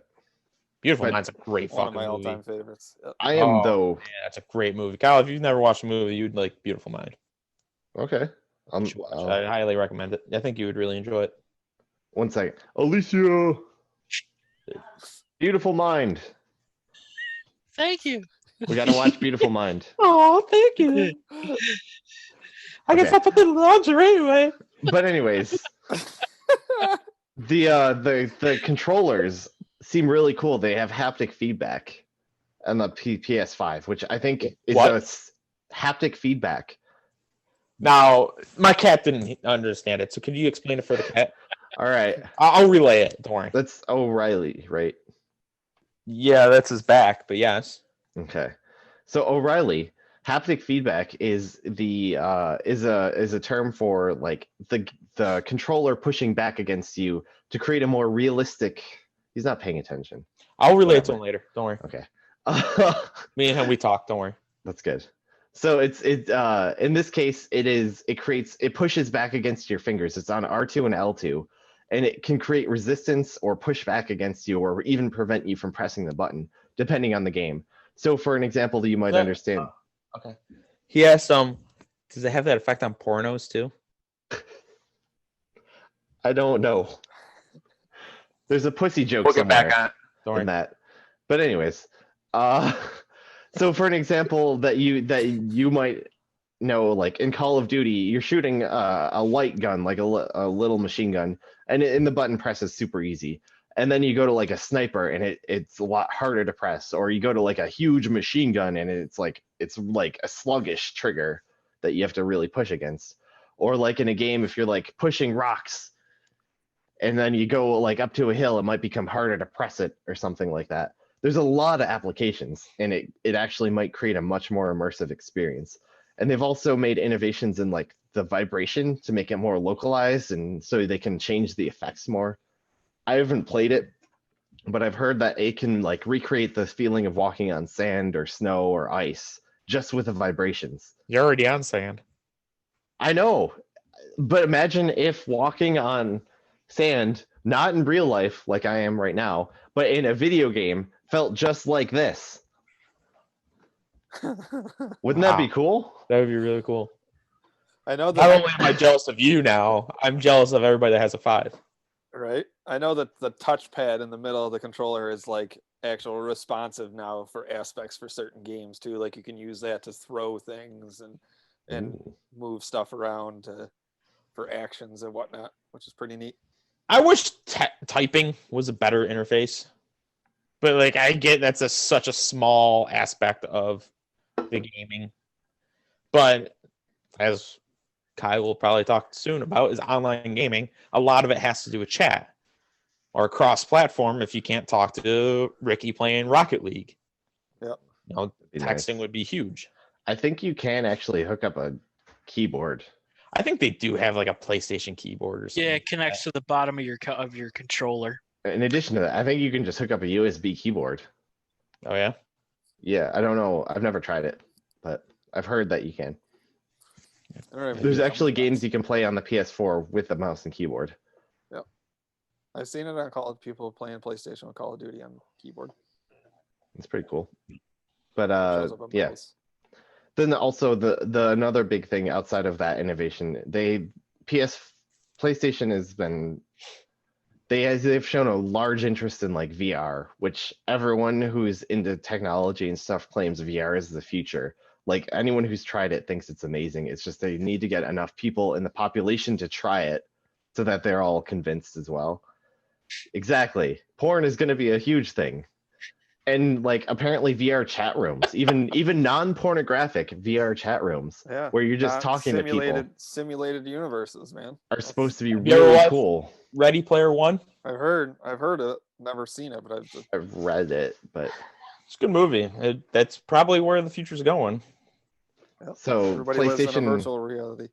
Beautiful
But-
Mind's a great
One of
fucking
my
movie.
all-time favorites.
I am
Oh,
though.
Yeah, that's a great movie. Kyle, if you've never watched a movie, you'd like Beautiful Mind.
Okay.
You should watch it. I highly recommend it. I think you would really enjoy it.
One second. Alicia. Beautiful Mind.
Thank you.
We gotta watch Beautiful Mind.
Oh, thank you. I guess
Okay.
I'll put the lingerie anyway.
But anyways, the controllers seem really cool. They have haptic feedback on the PS5, which I think is
What?
haptic feedback.
Now, my cat didn't understand it, so could you explain it for the cat?
All right,
I'll relay it. Don't worry.
that's O'Reilly, right?
Yeah, that's his back, but yes.
Okay. So O'Reilly, haptic feedback is a term for like the controller pushing back against you to create a more realistic. He's not paying attention.
I'll relay it to
Whatever.
him later. Don't worry.
Okay.
Me and him, we talk. Don't worry.
That's good. So it's in this case it pushes back against your fingers. It's on R2 and L2, and it can create resistance or push back against you, or even prevent you from pressing the button, depending on the game. So for an example that you might understand.
Okay. He has some. Does it have that effect on pornos too?
I don't know. There's a pussy joke
We'll get
somewhere
back on it. Don't worry.
in that. But anyways, Uh, so for an example that you might know, like in Call of Duty, you're shooting a light gun, like a little machine gun, and in the button press is super easy. And then you go to like a sniper, and it's a lot harder to press. Or you go to like a huge machine gun, and it's like a sluggish trigger that you have to really push against. Or like in a game, if you're like pushing rocks, and then you go like up to a hill, it might become harder to press it or something like that. There's a lot of applications, and it actually might create a much more immersive experience. And they've also made innovations in like the vibration to make it more localized, and so they can change the effects more. I haven't played it, but I've heard that it can like recreate the feeling of walking on sand or snow or ice just with the vibrations.
You're already on sand.
I know, but imagine if walking on sand, not in real life like I am right now, but in a video game, felt just like this. Wouldn't that be
Wow.
cool?
That would be really cool.
I know
Not
that.
only am I jealous of you now, I'm jealous of everybody that has a 5.
Right. I know that the touchpad in the middle of the controller is like actual responsive now for aspects for certain games too. Like you can use that to throw things and
Ooh.
move stuff around for actions and whatnot, which is pretty neat.
I wish typing was a better interface, but like I get that's such a small aspect of the gaming. But as Kai will probably talk soon about, is online gaming. A lot of it has to do with chat or cross-platform. If you can't talk to Ricky playing Rocket League,
Yep.
you know, texting would be huge.
I think you can actually hook up a keyboard.
I think they do have like a PlayStation keyboard or something.
Yeah, it connects to the bottom of your controller.
In addition to that, I think you can just hook up a USB keyboard.
Oh yeah.
Yeah, I don't know. I've never tried it, but I've heard that you can.
I don't even
There's
know
actually
something
games
else.
you can play on the PS4 with the mouse and keyboard.
I've seen it on people playing PlayStation with Call of Duty on keyboard.
It's pretty cool. But
Shows up on
yeah.
mouse.
Then also the another big thing outside of that innovation, PlayStation has been they've shown a large interest in like VR, which everyone who's into technology and stuff claims VR is the future. Like anyone who's tried it thinks it's amazing. It's just they need to get enough people in the population to try it so that they're all convinced as well. Exactly. Porn is going to be a huge thing. And like apparently VR chat rooms, even non-pornographic VR chat rooms,
Yeah.
where you're just
Not
talking to people,
simulated universes, man.
are supposed to be
Have you ever
really
watched-
cool.
Ready Player One.
I've heard it, never seen it, but
I've read it, but
It's a good movie. That's probably where the future's going.
yep.
So
Everybody lives in a
PlayStation
virtual reality.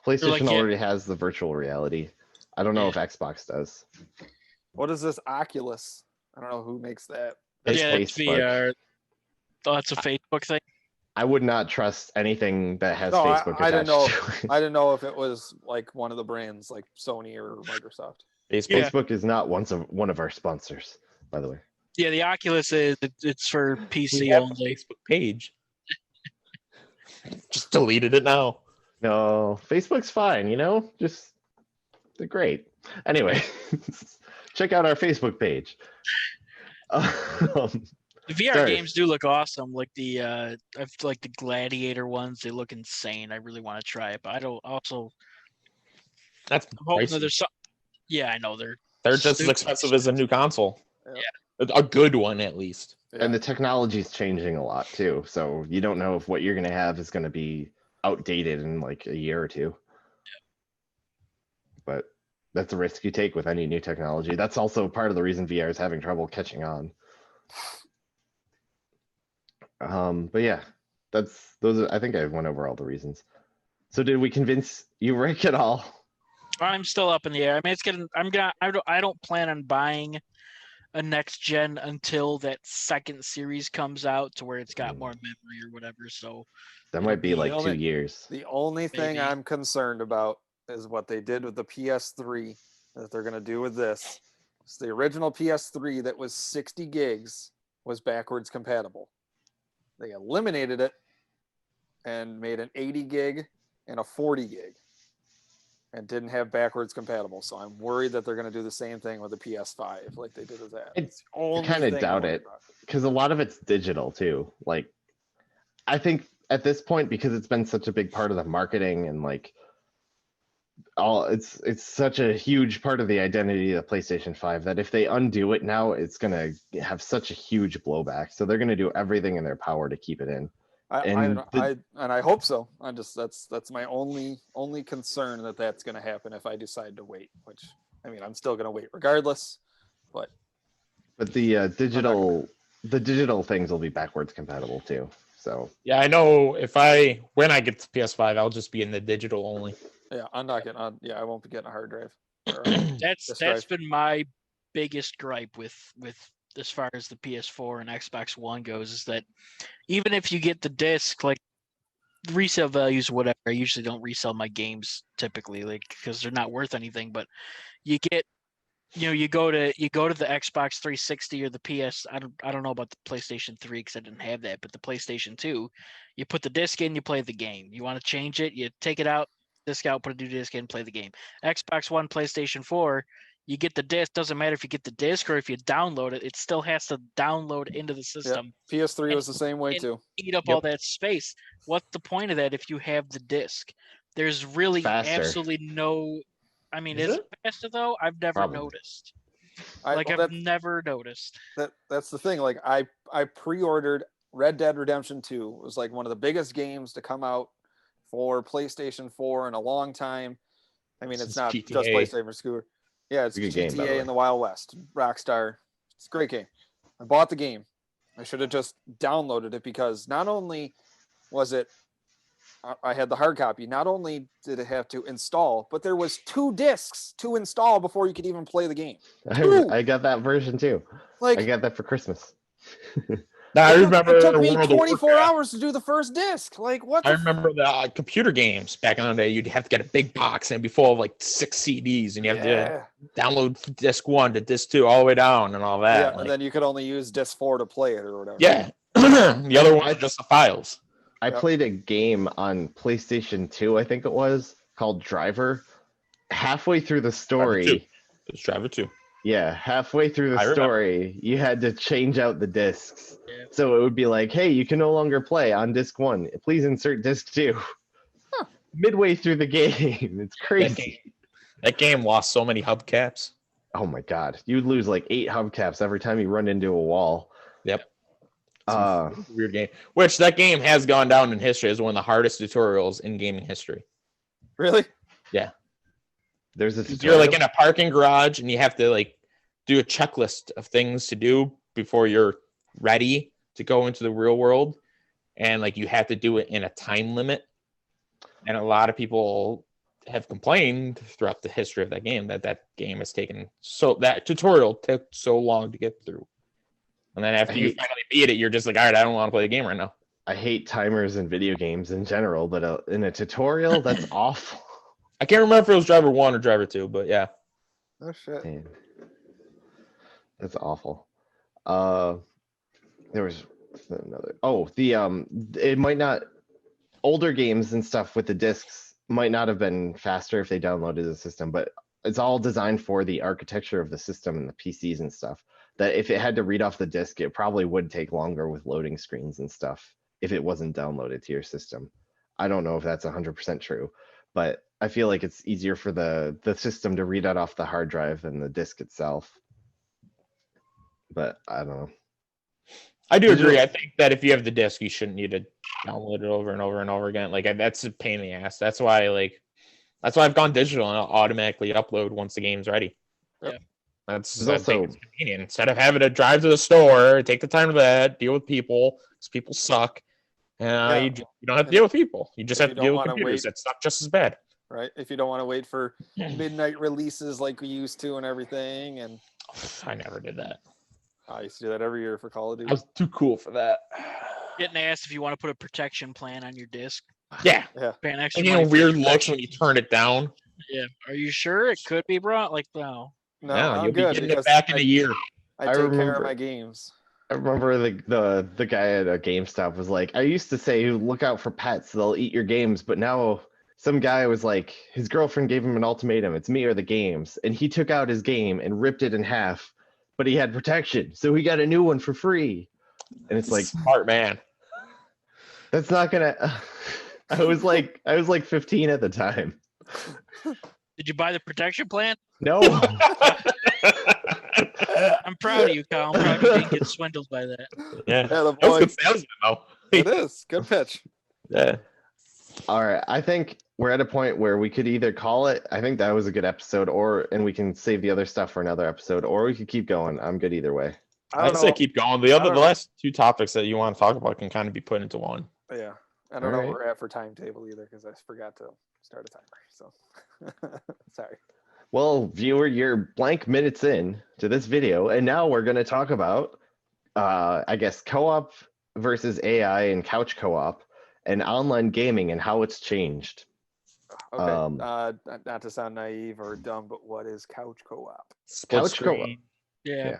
PlayStation
yeah.
already has the virtual reality. I don't know if Xbox does.
What is this Oculus? I don't know who makes that.
It's
Yeah, it's
Facebook.
VR. Oh, it's a Facebook thing.
I would not trust anything that has
No,
Facebook
I didn't
attached
know.
to it.
I didn't know if it was like one of the brands, like Sony or Microsoft.
Facebook.
Yeah.
Facebook is not one of our sponsors, by the way.
Yeah, the Oculus it's for
We
PC
have a
only.
Facebook page. Just deleted it now.
No, Facebook's fine, just they're great. Anyway, check out our Facebook page.
The VR
Sorry.
games do look awesome. Like the like the Gladiator ones, they look insane. I really want to try it, but I don't. Also,
That's
I'm hoping that
pricey.
there's some. Yeah, I know they're
They're just as
stupid
expensive as a new console.
Yeah.
A good one, at least.
Yeah.
And the technology's changing a lot too, so you don't know if what you're going to have is going to be outdated in like a year or two. But that's a risk you take with any new technology. That's also part of the reason VR is having trouble catching on. But yeah, I think I went over all the reasons. So did we convince you, Rick, at all?
I'm still up in the air. I mean, it's getting. I don't plan on buying a next gen until that second series comes out to where it's got more memory or whatever. So
That
it'll
might be like
only-
2 years.
The only thing
Maybe.
I'm concerned about is what they did with the PS3 that they're going to do with this. It's the original PS3 that was 60 gigs was backwards compatible. They eliminated it and made an 80 gig and a 40 gig. and didn't have backwards compatible. So I'm worried that they're going to do the same thing with the PS5 like they did with that.
I kind of doubt it because a lot of it's digital too. Like, I think at this point, because it's been such a big part of the marketing and like it's such a huge part of the identity of the PlayStation 5 that if they undo it now, it's gonna have such a huge blowback. So they're gonna do everything in their power to keep it in.
I hope so. That's my only concern that's going to happen if I decide to wait. Which I mean, I'm still going to wait regardless. But
the digital things will be backwards compatible too. So
yeah, I know when I get to PS5, I'll just be in the digital only.
Yeah, I'm not getting on. Yeah, I won't be getting a hard drive.
That's been my biggest gripe with as far as the PS4 and Xbox One goes, is that even if you get the disc, like resale values, whatever, I usually don't resell my games typically, like because they're not worth anything. But you get, you go to the Xbox 360 or the PS. I don't know about the PlayStation 3 because I didn't have that, but the PlayStation 2, you put the disc in, you play the game. You want to change it, you take it out, disc out, put a new disc in, play the game. Xbox One, PlayStation 4. You get the disc. Doesn't matter if you get the disc or if you download it. It still has to download into the system.
Yep. PS3 was the same way too.
Eat up all that space. What's the point of that if you have the disc? There's really absolutely no. I mean, is it faster though? I've never noticed. I've never noticed.
That's the thing. Like I pre-ordered Red Dead Redemption 2. It was like one of the biggest games to come out for PlayStation 4 in a long time. I mean, it's not GTA. Just PlayStation Scooter. Yeah, it's GTA game, in the Wild West. Rockstar. It's a great game. I bought the game. I should have just downloaded it because not only was it, I had the hard copy. Not only did it have to install, but there was 2 discs to install before you could even play the game.
I got that version too. Like I got that for Christmas.
I remember
it took me 24 hours to do the first disc. Like what?
I remember the computer games back in the day. You'd have to get a big box and it'd be full of like 6 CDs, and you have to download disc 1 to disc 2 all the way down and all that.
Yeah, and then you could only use disc 4 to play it or whatever.
Yeah, the other one is just the files.
I played a game on PlayStation 2, I think it was, called Driver. Halfway through the story,
it was Driver 2.
Yeah, halfway through the story, you had to change out the discs. Yeah. So it would be like, hey, you can no longer play on disc 1. Please insert disc 2. Huh. Midway through the game. It's crazy.
That game lost so many hubcaps.
Oh my god. You'd lose like 8 hubcaps every time you run into a wall.
Yep. Weird game. Which that game has gone down in history as one of the hardest tutorials in gaming history.
Really?
Yeah.
There's a
You're like in a parking garage and you have to like do a checklist of things to do before you're ready to go into the real world, and like you have to do it in a time limit. And a lot of people have complained throughout the history of that game that game has taken that tutorial took so long to get through. And then after you finally beat it, you're just like, all right, I don't want to play the game right now.
I hate timers in video games in general, but in a tutorial, that's awful.
I can't remember if it was Driver 1 or Driver 2, but yeah.
Oh, shit.
Man. That's awful. There was another. Oh, it might not. Older games and stuff with the discs might not have been faster if they downloaded the system, but it's all designed for the architecture of the system and the PCs and stuff. That if it had to read off the disc, it probably would take longer with loading screens and stuff if it wasn't downloaded to your system. I don't know if that's 100% true, but I feel like it's easier for the system to read out off the hard drive than the disk itself. But I don't know.
I do agree. I think that if you have the disc, you shouldn't need to download it over and over and over again. Like that's a pain in the ass. That's why I've gone digital and I'll automatically upload once the game's ready.
Yep.
That's also convenient. Instead of having to drive to the store, take the time to that, deal with people, because people suck. You don't have to deal with people. You just have to deal with computers that suck just as bad.
Right. If you don't want to wait for midnight releases like we used to and everything. And
I never did that.
I used to do that every year for Call of Duty.
I was too cool for that.
Getting asked if you want to put a protection plan on your disc.
Yeah.
Paying extra
and you know, weird looks when you turn it down.
Yeah. Are you sure it could be brought? Like, no.
No,
you'll be getting it back in a year.
I take care of my games.
I remember the guy at a GameStop was like, I used to say, look out for pets, they'll eat your games, but now some guy was like, his girlfriend gave him an ultimatum. It's me or the games. And he took out his game and ripped it in half, but he had protection. So he got a new one for free. And it's like,
Smart man.
that's not gonna. I was like 15 at the time.
Did you buy the protection plan?
No.
I'm proud of you, Kyle. I'm proud you didn't get swindled by that.
Yeah.
Yeah, the
That was
boy.
good salesman, though.
It is good pitch.
Yeah.
All right. I think we're at a point where we could either call it. I think that was a good episode, and we can save the other stuff for another episode, or we could keep going. I'm good either way.
I
I'd
don't
say
know.
keep going. The last two topics that you want to talk about can kind of be put into one.
Yeah, I don't know
Alright.
where we're at for timetable either because I forgot to start a timer. So sorry.
Well, viewer, you're blank minutes in to this video, and now we're going to talk about, I guess, co-op versus AI and couch co-op and online gaming and how it's changed.
Okay. Not to sound naive or dumb, but what is couch co-op?
Split
Couch co-op.
screen.
Yeah.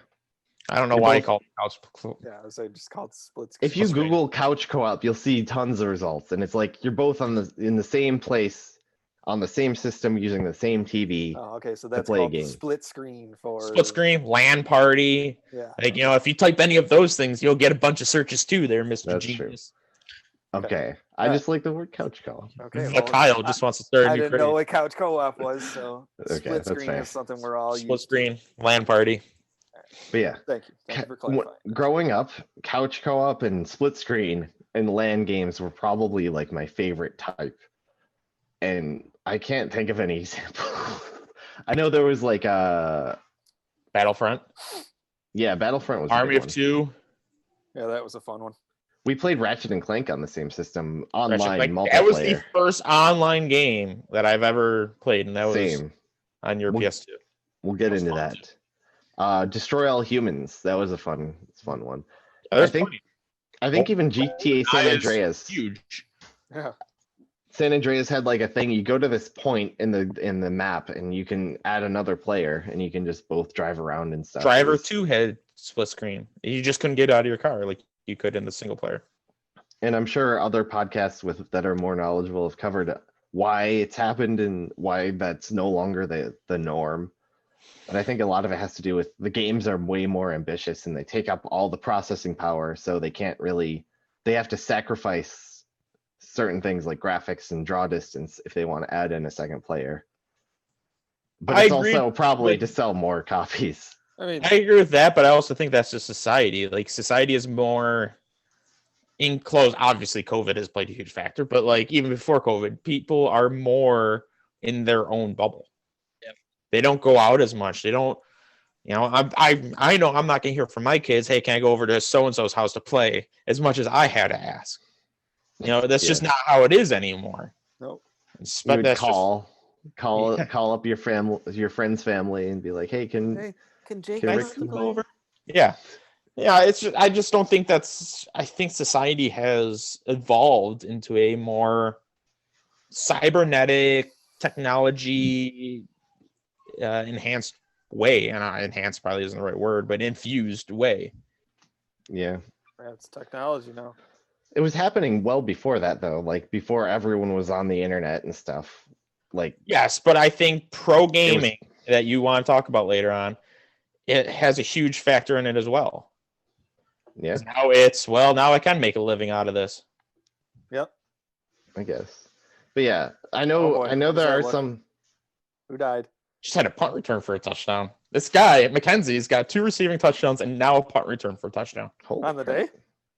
I don't know
You're
why you
both-
call it couch.
Yeah, I was like, just called split screen.
If you
Split screen.
Google couch co-op, you'll see tons of results, and it's like you're both in the same place, on the same system, using the same TV.
Oh, okay, so that's
play a
called
game.
split screen for
Split screen, LAN party.
Yeah.
Like, if you type any of those things, you'll get a bunch of searches too there, Mr.
That's true.
Genius.
Okay, I
Alright.
just like the word couch co-op.
Okay.
But Kyle just wants to start a
I
new
didn't know
craze.
what couch co-op was, so
Okay,
split
that's
screen
fair.
is something we're all
Split
used
screen, LAN party.
But yeah,
to. Thank you. Thank you for
When-
clarifying.
growing up, couch co-op and split screen and LAN games were probably like my favorite type. And I can't think of any example. I know there was like
Battlefront,
Battlefront was a
Army
big
of
one.
Two.
Yeah, that was a fun one.
We played Ratchet and Clank on the same system,
Ratchet
online
Clank.
multiplayer.
That was the first online game that I've ever played, and that was
Same.
on your
Well,
PS2.
We'll get
That was
into
fun,
that. Destroy All Humans. That was a fun one.
There's
think-
plenty.
I think even GTA San
That is
Andreas.
huge.
Yeah.
San Andreas had like a thing. You go to this point in the map, and you can add another player, and you can just both drive around and stuff. It
Driver
was-
2 had split screen. You just couldn't get out of your car like you could in the single player.
And I'm sure other podcasts that are more knowledgeable have covered why it's happened and why that's no longer the norm. But I think a lot of it has to do with the games are way more ambitious and they take up all the processing power, so they have to sacrifice certain things like graphics and draw distance if they want to add in a second player. But
I
it's
agree
also probably
with-
to sell more copies.
I mean,
I agree with that, but I also think that's just society. Like, society is more enclosed. Obviously, COVID has played a huge factor, but like even before COVID, people are more in their own bubble.
Yep.
They don't go out as much. They don't, I know I'm not gonna hear from my kids, hey, can I go over to so and so's house to play, as much as I had to ask. That's just not how it is anymore.
nope.
You
But
would
that's
call
Yeah.
up your friend's family and be like, hey, can
Hey, can Jake
Can
Can I
Rick
Rick
come
play?
over? Yeah. It's just, I just don't think I think society has evolved into a more cybernetic technology enhanced way. And enhanced probably isn't the right word, but infused way.
yeah.
That's technology now.
It was happening well before that, though, like before everyone was on the internet and stuff. Like,
Yes, but I think pro gaming that you want to talk about later on, it has a huge factor in it as well.
yeah,
Now I can make a living out of this.
Yep.
I guess. But yeah, I
Oh,
know,
boy.
I know
Who's
there
that
are
look?
some.
Who died?
Just had a punt return for a touchdown. This guy, McKenzie's got 2 receiving touchdowns and now a punt return for a touchdown.
Holy
On the
crap.
day?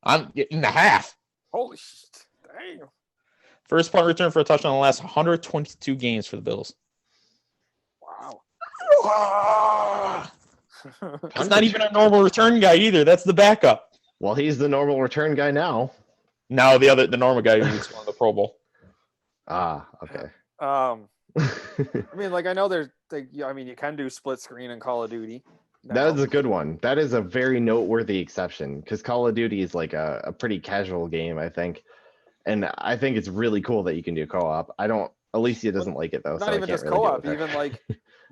I'm in the half.
Holy shit. Dang.
First punt return for a touchdown in the last 122 games for the Bills.
Wow.
He's not even a normal return guy either. That's the backup.
Well, he's the normal return guy now.
No, the normal guy who's won the Pro Bowl.
Ah, okay.
I mean, like I know you can do split screen in Call of Duty.
That is
now.
a good one. That is a very noteworthy exception because Call of Duty is like a pretty casual game, I think. And I think it's really cool that you can do co-op. Alicia doesn't like it though.
Not
so I
even
can't
just
really deal
co-op,
with her.
even like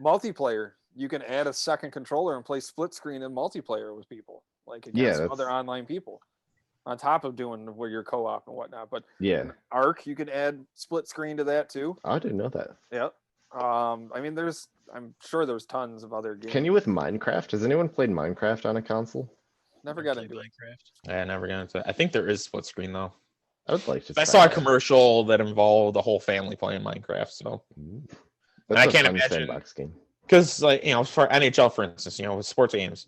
multiplayer. You can add a second controller and play split screen in multiplayer with people, like
Yeah,
against
that's-
other online people. on top of doing where you're co-op and whatnot. But
Yeah.
Arc, you could add split screen to that too.
I didn't know that.
Yep. I mean, I'm sure there's tons of other games.
Can you with Minecraft? Has anyone played Minecraft on a console?
Never
Never
got
played
into it.
Minecraft.
Yeah, never got into it. I think there is split screen though.
I would like to.
I
try
saw a
that.
commercial that involved the whole family playing Minecraft. So
Ooh.
I
That's a
can't
fun
imagine-
sandbox game.
because like for NHL, for instance, with sports games,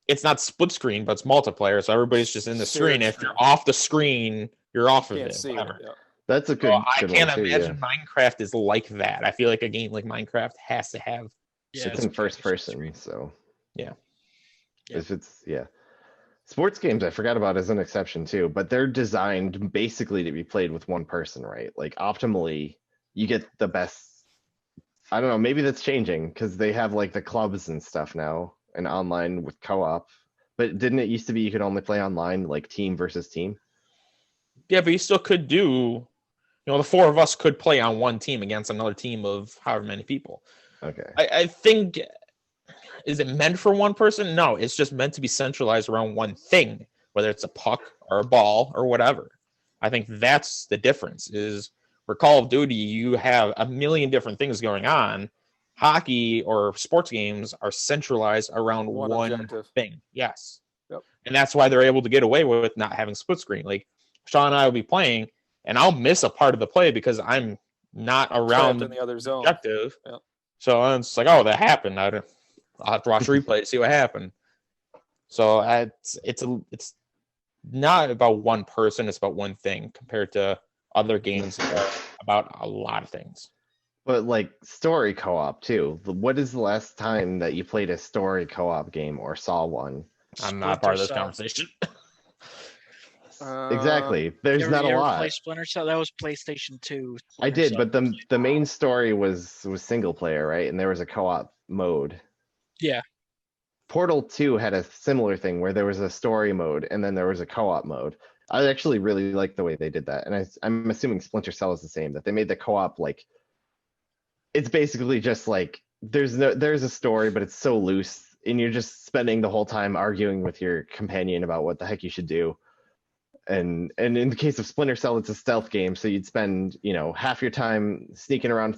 it's not split screen, but it's multiplayer. So everybody's just in the
Shared
screen. If
screen.
you're off the screen, you're off of
Can't
it.
see it.
Whatever.
Yeah.
That's a good.
So I
good
can't
one too,
imagine Minecraft is like that. I feel like a game like Minecraft has to have.
Yeah,
It's in first person, so
Yeah.
if it's sports games, I forgot about as an exception too, but they're designed basically to be played with one person, right? Like optimally, you get the best. I don't know, maybe that's changing because they have like the clubs and stuff now and online with co-op. But didn't it used to be you could only play online, like team versus team?
Yeah, but you still could do. The four of us could play on one team against another team of however many people.
Okay.
I think, is it meant for one person? No, it's just meant to be centralized around one thing, whether it's a puck or a ball or whatever. I think that's the difference. Is for Call of Duty, you have a million different things going on. Hockey or sports games are centralized around
One
one
objective.
thing. Yes.
Yep.
And that's why they're able to get away with not having split screen. Like Sean and I will be playing, and I'll miss a part of the play because I'm not around
Trapped in the other zone.
objective.
Yep.
So it's like, oh, that happened. I'll have to watch a replay to see what happened. So it's not about one person. It's about one thing compared to other games that are about a lot of things.
But like story co-op too. What is the last time that you played a story co-op game or saw one?
I'm not part of this
Splinter Cell.
conversation.
Exactly. There's
You
not a
ever
lot.
play Splinter Cell? That was PlayStation 2.
I
Splinter
did,
Cell.
but the main story was single player, right? And there was a co-op mode.
Yeah.
Portal 2 had a similar thing where there was a story mode and then there was a co-op mode. I actually really like the way they did that. And I'm assuming Splinter Cell is the same, that they made the co-op like it's basically just like there's a story, but it's so loose and you're just spending the whole time arguing with your companion about what the heck you should do. And in the case of Splinter Cell, it's a stealth game, so you'd spend half your time sneaking around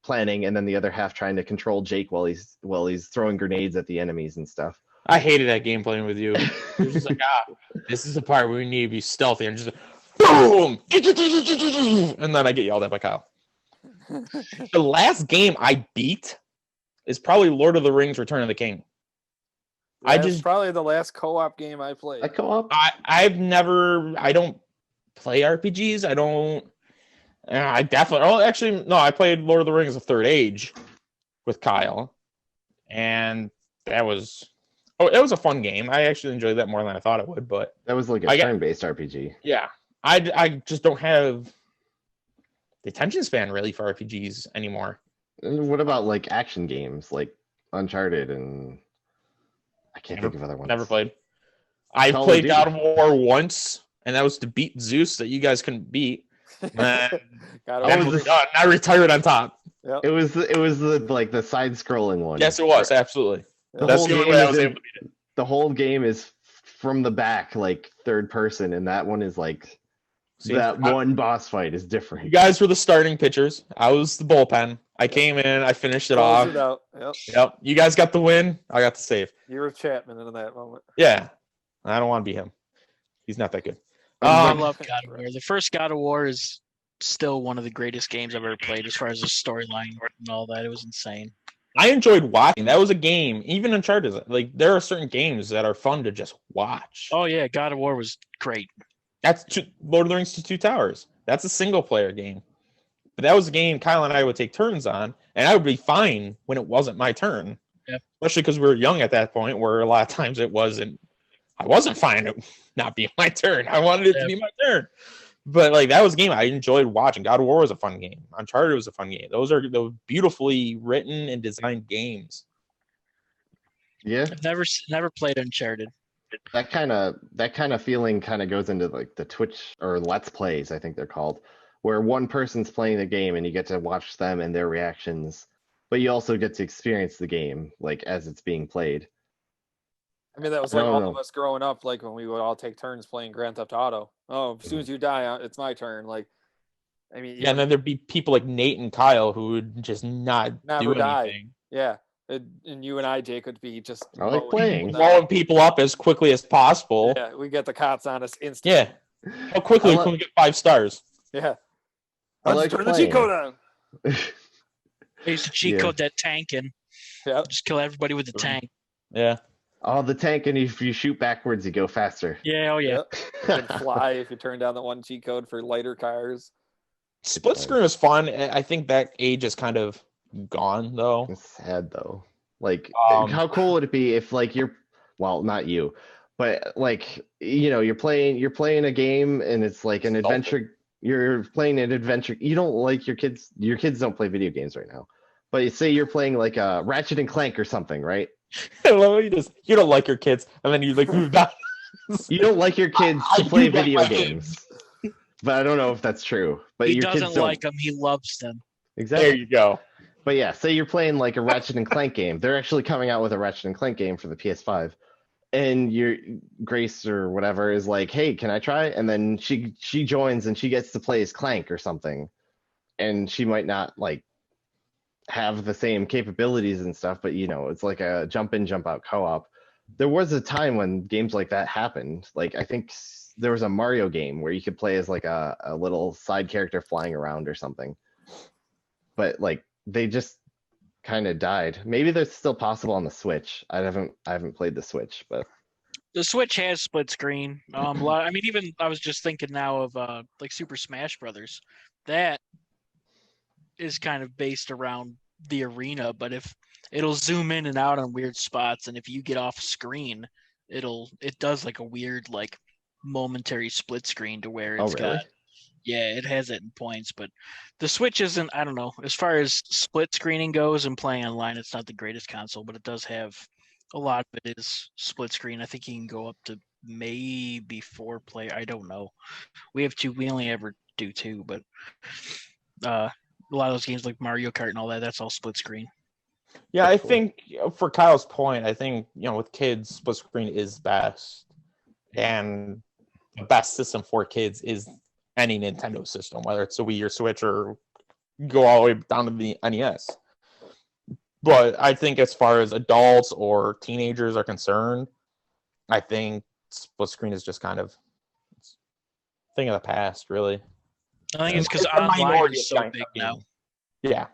planning, and then the other half trying to control Jake while he's throwing grenades at the enemies and stuff.
I hated that game playing with you. It was just like, this is the part where we need to be stealthy and just boom, and then I get yelled at by Kyle. The last game I beat is probably Lord of the Rings: Return of the King.
That's probably the last co-op game I played.
A co-op?
I don't play RPGs. I definitely. Oh, actually, no. I played Lord of the Rings: The Third Age with Kyle, and it was a fun game. I actually enjoyed that more than I thought it would. But
That was like a turn-based RPG.
yeah, I just don't have the attention span really for RPGs anymore.
And what about like action games like Uncharted and I can't think of other ones.
Never played. I
Call of
played
Duty.
God of War once, and that was to beat Zeus that you guys couldn't beat. And I retired on top.
Yep.
It was the side-scrolling one.
Yes, it was absolutely.
The
That's
whole
the only
game
way I
is
was
in-
able to beat it.
The whole game is from the back, like third person, and that one is like
See,
one boss fight is
You
different.
guys were the starting pitchers. I was the bullpen. I came in. I finished it
Close
off.
it out. Yep.
Yep. You guys got the win. I got the save.
You were Chapman in that moment.
Yeah. I don't want to be him. He's not that good.
I
Um,
love God of War. The first God of War is still one of the greatest games I've ever played as far as the storyline and all that. It was insane.
I enjoyed watching. That was a game. Even Uncharted, like there are certain games that are fun to just watch.
Oh yeah, God of War was great.
That's Lord of the Rings to Two Towers. That's a single player game. But that was a game Kyle and I would take turns on, and I would be fine when it wasn't my turn.
Yep.
Especially because we were young at that point, where a lot of times I wasn't fine it not being my turn. I wanted it to be my turn. But like that was a game I enjoyed watching. God of War was a fun game. Uncharted was a fun game. Those are the beautifully written and designed games.
Yeah,
I've never played Uncharted.
that kind of feeling kind of goes into like the Twitch or Let's Plays, I think they're called, where one person's playing the game and you get to watch them and their reactions, but you also get to experience the game like as it's being played.
I mean, that was
I
like
don't
all
know.
of us growing up, like when we would all take turns playing Grand Theft Auto. Oh, as soon as you die, it's my turn. Like, I mean,
Yeah, and then there'd be people like Nate and Kyle who would just not
never
do
die.
anything.
Yeah. And you and I, Jake, would be just
I like
mowing
playing.
people down.
Blowing people up as quickly as possible.
Yeah, we get the cops on us instantly.
Yeah. How quickly can we get 5 stars?
Yeah.
I
Let's
like
turn the cheat
playing.
code on.
I used to cheat
Yeah.
code that tank and
Yeah.
just kill everybody with the tank.
Yeah.
Oh, the tank, and if you shoot backwards, you go faster.
Yeah, oh yeah.
You can fly if you turn down the one cheat code for lighter cars.
Split screen was fun. I think that age is kind of gone though.
It's sad though. Like,
Um,
how cool would it be if, like, well, not you, but like, you're playing a game and it's like an
Salty.
adventure. You're playing an adventure. You don't like your kids. Your kids don't play video games right now. But say you're playing like a Ratchet and Clank or something, right?
I love you don't like your kids, and then you like move back.
You don't like your kids
I
to
do
play
like
video
my
games. But I don't know if that's true. But
He
your kids
doesn't
don't.
like them. He loves them.
Exactly.
There you go.
But yeah, say you're playing like a Ratchet and Clank game. They're actually coming out with a Ratchet and Clank game for the PS5. And your Grace or whatever is like, "Hey, can I try?" And then she joins and she gets to play as Clank or something. And she might not like have the same capabilities and stuff, but it's like a jump in, jump out co-op. There was a time when games like that happened. Like, I think there was a Mario game where you could play as like a little side character flying around or something. But like they just kind of died. Maybe that's still possible on the Switch. I haven't played the Switch, but
The Switch has split screen. I mean, even I was just thinking now of like Super Smash Brothers. That is kind of based around the arena, but if it'll zoom in and out on weird spots, and if you get off screen, it does like a weird like momentary split screen to where it's
really?
got. Yeah, it has it in points, but the Switch isn't. I don't know. As far as split screening goes and playing online, it's not the greatest console, but it does have a lot of it is split screen. I think you can go up to maybe 4 player. I don't know. We have 2. We only ever do 2, but a lot of those games like Mario Kart and all that, that's all split screen.
Yeah,
That's
I
cool.
think for Kyle's point, I think with kids, split screen is best, and the best system for kids is any Nintendo system, whether it's a Wii or Switch or go all the way down to the NES. But I think as far as adults or teenagers are concerned, I think split screen is just kind of a thing of the past, really.
I think it's because
It's a
online
minority
is
of
so
guys
big
that
now.
game. Yeah.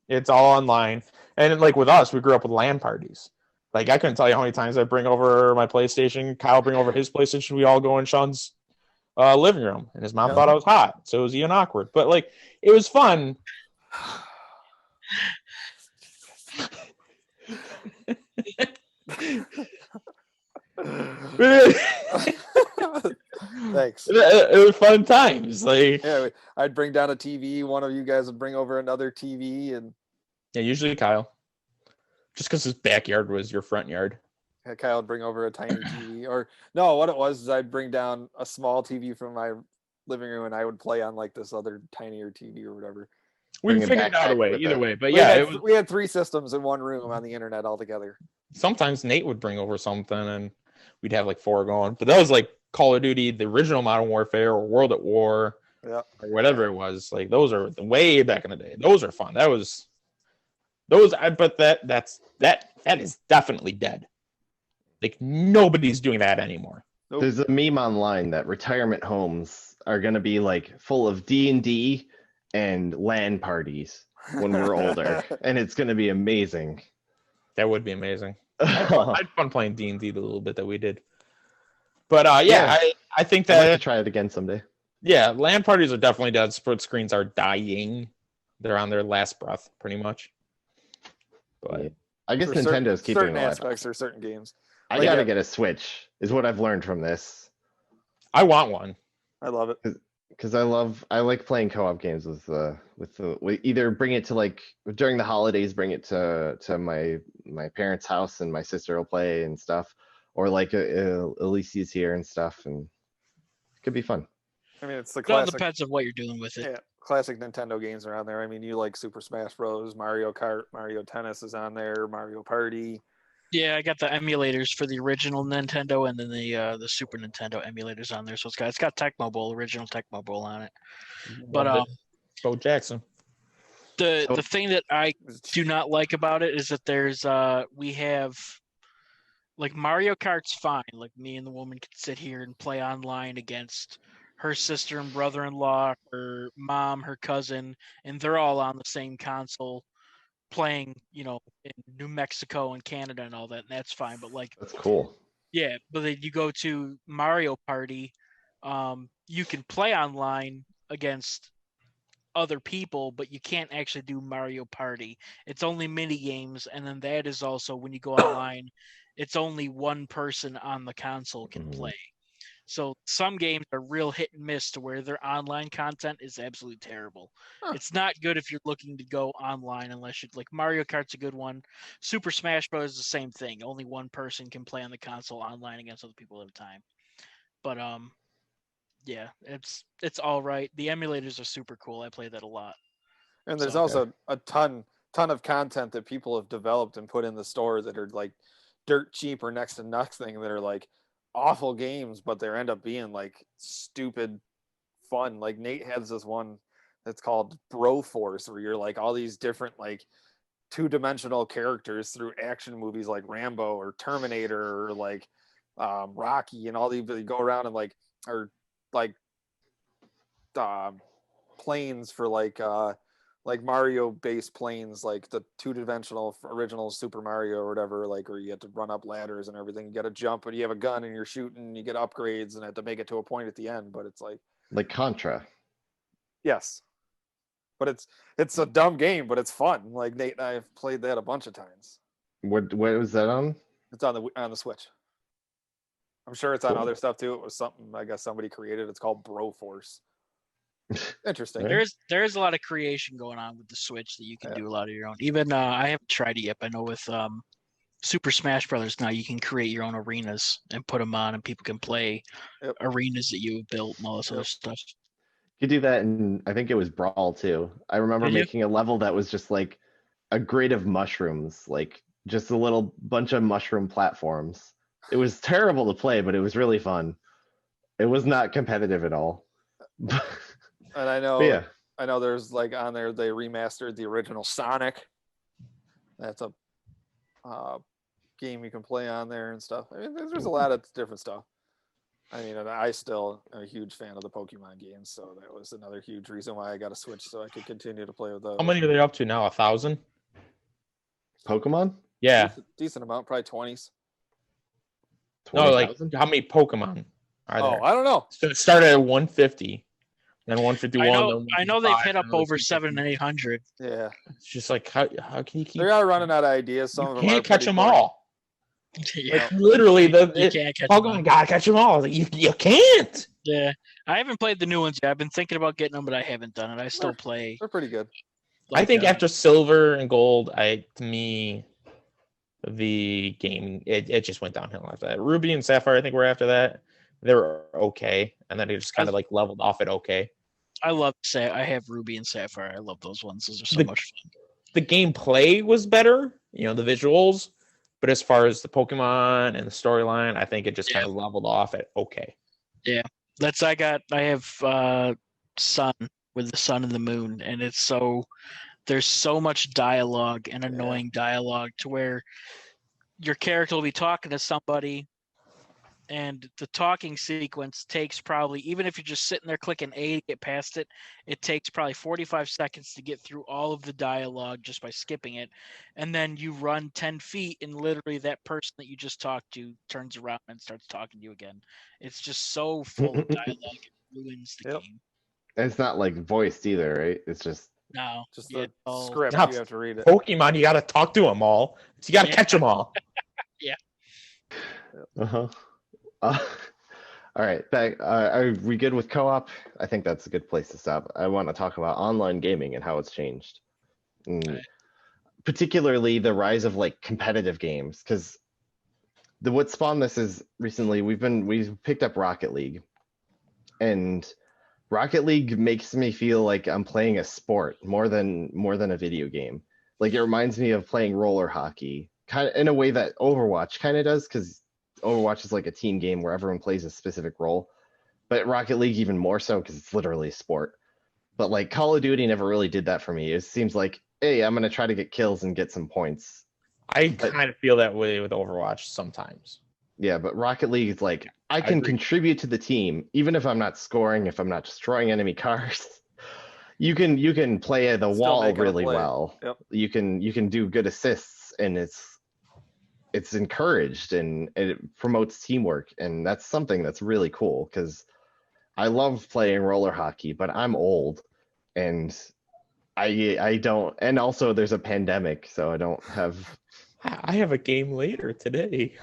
It's all online. And like with us, we grew up with LAN parties. Like I couldn't tell you how many times I bring over my PlayStation, Kyle bring over his PlayStation, we all go in Sean's living room, and his mom thought I was hot, so it was even awkward. But like it was fun.
Thanks.
It was fun times. Like
Yeah, I'd bring down a TV. One of you guys would bring over another TV, and
yeah, usually Kyle. Just because his backyard was your front yard.
Kyle would bring over a tiny TV. Or no, what it was is I'd bring down a small TV from my living room, and I would play on like this other tinier TV or whatever.
We
Bring a
figured out a
backpack
way,
with
either
it.
way. But yeah, it was,
we had 3 systems in one room on the internet all together.
sometimes Nate would bring over something and we'd have like 4 going. But that was like Call of Duty, the original Modern Warfare, or World at War,
Yeah.
or whatever it was. Like those are way back in the day. Those are fun. That was those. But that is definitely dead. Like nobody's doing that anymore.
Nope.
There's a meme online that retirement homes are going to be like full of D&D and LAN parties when we're older, and it's going to be amazing.
That would be amazing. I had fun playing D&D the little bit that we did. But yeah. I think
I'd like to
that
try it again someday.
yeah, LAN parties are definitely dead. Split screens are dying. They're on their last breath, pretty much. But
Yeah. I guess
For
Nintendo's keeping
certain
it alive.
aspects or certain games.
I
Like,
gotta
yeah.
get a Switch, is what I've learned from this.
I want one.
I love it.
Because I like playing co-op games with either bring it to like during the holidays, bring it to my parents' house and my sister will play and stuff, or like Alicia's here and stuff, and it could be fun.
I mean, it's the
It all
classic.
depends on what you're doing with it.
Yeah, classic Nintendo games are on there. I mean, you like Super Smash Bros, Mario Kart, Mario Tennis is on there, Mario Party.
Yeah, I got the emulators for the original Nintendo and then the Super Nintendo emulators on there. So it's got Tecmo Bowl, original Tecmo Bowl on it. But
Loved it. Bo Jackson.
the thing that I do not like about it is that there's we have like Mario Kart's fine. Like me and the woman could sit here and play online against her sister and brother-in-law, her mom, her cousin, and they're all on the same console playing, in New Mexico and Canada and all that, and that's fine. But like,
That's cool.
yeah, but then you go to Mario Party, you can play online against other people, but you can't actually do Mario Party. It's only mini games, and then that is also when you go online, it's only one person on the console can play. So some games are real hit and miss to where their online content is absolutely terrible.
Huh.
It's not good if you're looking to go online unless you like Mario Kart's a good one. Super Smash Bros. Is the same thing. Only one person can play on the console online against other people at a time. But yeah, it's all right. The emulators are super cool. I play that a lot.
And there's
So-
also a ton of content that people have developed and put in the store that are like dirt cheap or next to nothing, that are like awful games, but they end up being like stupid fun. Like Nate has this one that's called Bro Force, where you're like all these different like two-dimensional characters through action movies like Rambo or Terminator or like Rocky, and all these they go around and like are like planes for like Mario based planes, like the two-dimensional original Super Mario or whatever, like where you have to run up ladders and everything. You got to jump, and you have a gun and you're shooting, you get upgrades and have to make it to a point at the end. But it's like
Contra.
yes, but it's a dumb game, but it's fun. Like Nate and I have played that a bunch of times.
What was that on?
It's on the Switch. I'm sure it's on
Cool.
other stuff too. It was something I guess somebody created. It's called Bro Force. Interesting.
Right.
There's a lot of creation going on with the Switch that you can do a lot of your own. Even I haven't tried it yet, but I know with Super Smash Brothers now you can create your own arenas and put them on, and people can play arenas that you built and all this other stuff.
You could do that, and I think it was Brawl too. I remember
Did you?
making a level that was just like a grid of mushrooms, like just a little bunch of mushroom platforms. It was terrible to play, but it was really fun. It was not competitive at all.
And I know,
But yeah,
I know there's like on there they remastered the original Sonic. That's a game you can play on there and stuff. I mean, there's a lot of different stuff. I mean, and I still am a huge fan of the Pokemon games, so that was another huge reason why I got a Switch, so I could continue to play with those.
How many are they up to now? 1,000?
Pokemon?
Yeah.
Decent amount, probably 20s.
No, like
20,000?
how many Pokemon are
Oh,
there?
I don't know.
So it started at 150, then 151.
I know they've hit up
then
over
250.
700 and 800.
Yeah,
It's just like how can you keep?
they are running out of ideas. Some
You
of them
can't
are
catch
pretty
them
corny.
all.
Yeah,
Like literally,
you can't catch them all.
Pokemon gotta catch them all. Like, you can't.
Yeah, I haven't played the new ones yet. I've been thinking about getting them, but I haven't done it. I still
They're-
play.
They're pretty good.
I think after Silver and Gold, to me, the game it just went downhill after that. Ruby and Sapphire, I think, were after that. They were okay, and then it just kind of like leveled off at okay.
I love I have Ruby and Sapphire. I love those ones. Those are so
The-
much fun.
The gameplay was better, the visuals, but as far as the Pokemon and the storyline, I think it just kind of leveled off at okay.
I have Sun with the Sun and the Moon, and there's so much dialogue and annoying dialogue to where your character will be talking to somebody, and the talking sequence takes probably, even if you're just sitting there clicking A to get past it, it takes probably 45 seconds to get through all of the dialogue just by skipping it. And then you run 10 feet and literally that person that you just talked to turns around and starts talking to you again. It's just so full of dialogue, it ruins the game.
And it's not like voiced either, right? It's just
No.
Just
yeah,
the
all-
script.
Not
You have to read it.
Pokemon, you gotta talk to them all. So you gotta catch them all.
uh-huh. All right. Are we good with co-op? I think that's a good place to stop. I want to talk about online gaming and how it's changed.
Right.
Particularly the rise of like competitive games, because what spawned this is recently we've picked up Rocket League, and Rocket League makes me feel like I'm playing a sport more than a video game. Like it reminds me of playing roller hockey kind of in a way that Overwatch kind of does, because Overwatch is like a team game where everyone plays a specific role. But Rocket League even more so because it's literally a sport. But like Call of Duty never really did that for me. It seems like, hey, I'm gonna try to get kills and get some points.
I kind of feel that way with Overwatch sometimes.
Yeah, but Rocket League is like I can contribute to the team even if I'm not scoring, if I'm not destroying enemy cars. You can play the
Still
wall
making a
really
play.
well.
Yep.
You can do good assists, and it's encouraged and it promotes teamwork, and that's something that's really cool because I love playing roller hockey, but I'm old and I don't, and also there's a pandemic, so I don't have.
I have a game later today.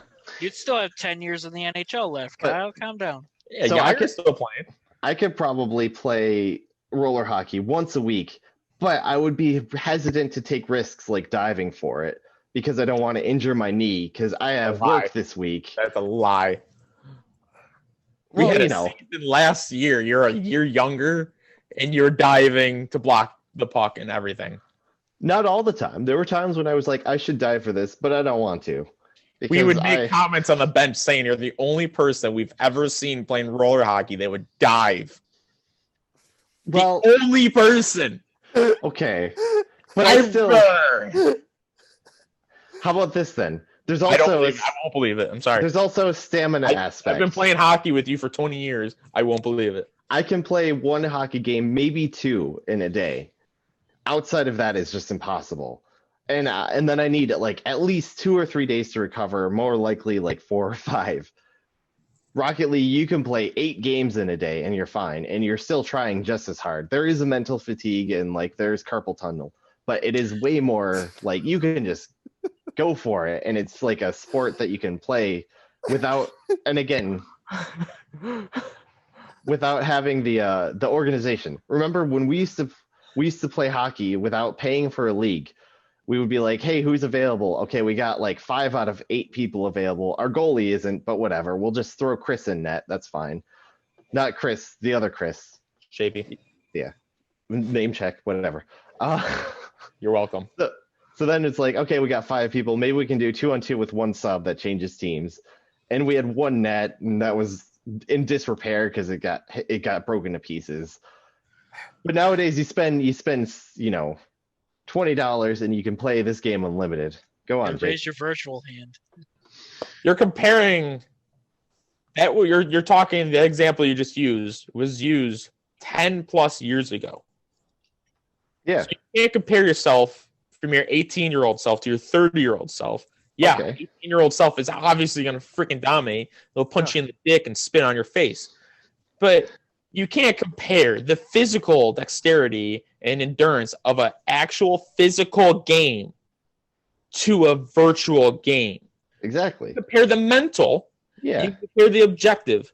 You'd still have 10 years in the NHL left,
But-
Kyle. Calm down.
Yeah,
So
Yager's still playing.
I could probably play roller hockey once a week, but I would be hesitant to take risks like diving for it because I don't want to injure my knee because I have
Why?
work this week.
That's a lie. We
Well,
had
you
a
know.
season last year. You're a year younger, and you're diving to block the puck and everything.
Not all the time. There were times when I was like, I should dive for this, but I don't want to.
We
Because
would make comments on the bench saying you're the only person we've ever seen playing roller hockey that would dive.
well,
The only person.
okay. But I still,
Ever.
how about this then? There's
I
also
won't believe it. I'm sorry.
there's also a stamina aspect.
I've been playing hockey with you for 20 years. I won't believe it.
I can play one hockey game, maybe two in a day. Outside of that is just impossible. And then I need like at least 2 or 3 days to recover, more likely like 4 or 5. Rocket League, you can play 8 games in a day and you're fine, and you're still trying just as hard. There is a mental fatigue and like there's carpal tunnel, but it is way more like you can just go for it, and it's like a sport that you can play without, and again, without having the organization. Remember when we used to play hockey without paying for a league? We would be like, hey, who's available? Okay, we got like 5 out of 8 people available. Our goalie isn't, but whatever. We'll just throw Chris in net. That's fine. Not Chris, the other Chris.
Shapey.
Yeah. Name check, whatever.
You're welcome.
So then it's like, okay, we got 5 people. Maybe we can do 2-on-2 with one sub that changes teams. And we had one net, and that was in disrepair because it got broken to pieces. But nowadays you spend $20 and you can play this game unlimited. Go on, Jake.
Raise your virtual hand.
You're comparing that. You're talking. The example you just used was used 10 plus years ago.
Yeah.
So you can't compare yourself from your 18-year-old self to your 30-year-old self. Yeah,
Okay.
18-year-old self is obviously going to freaking dominate. They'll punch you in the dick and spit on your face. But you can't compare the physical dexterity and endurance of an actual physical game to a virtual game.
Exactly.
Compare the mental.
Yeah.
You compare the objective.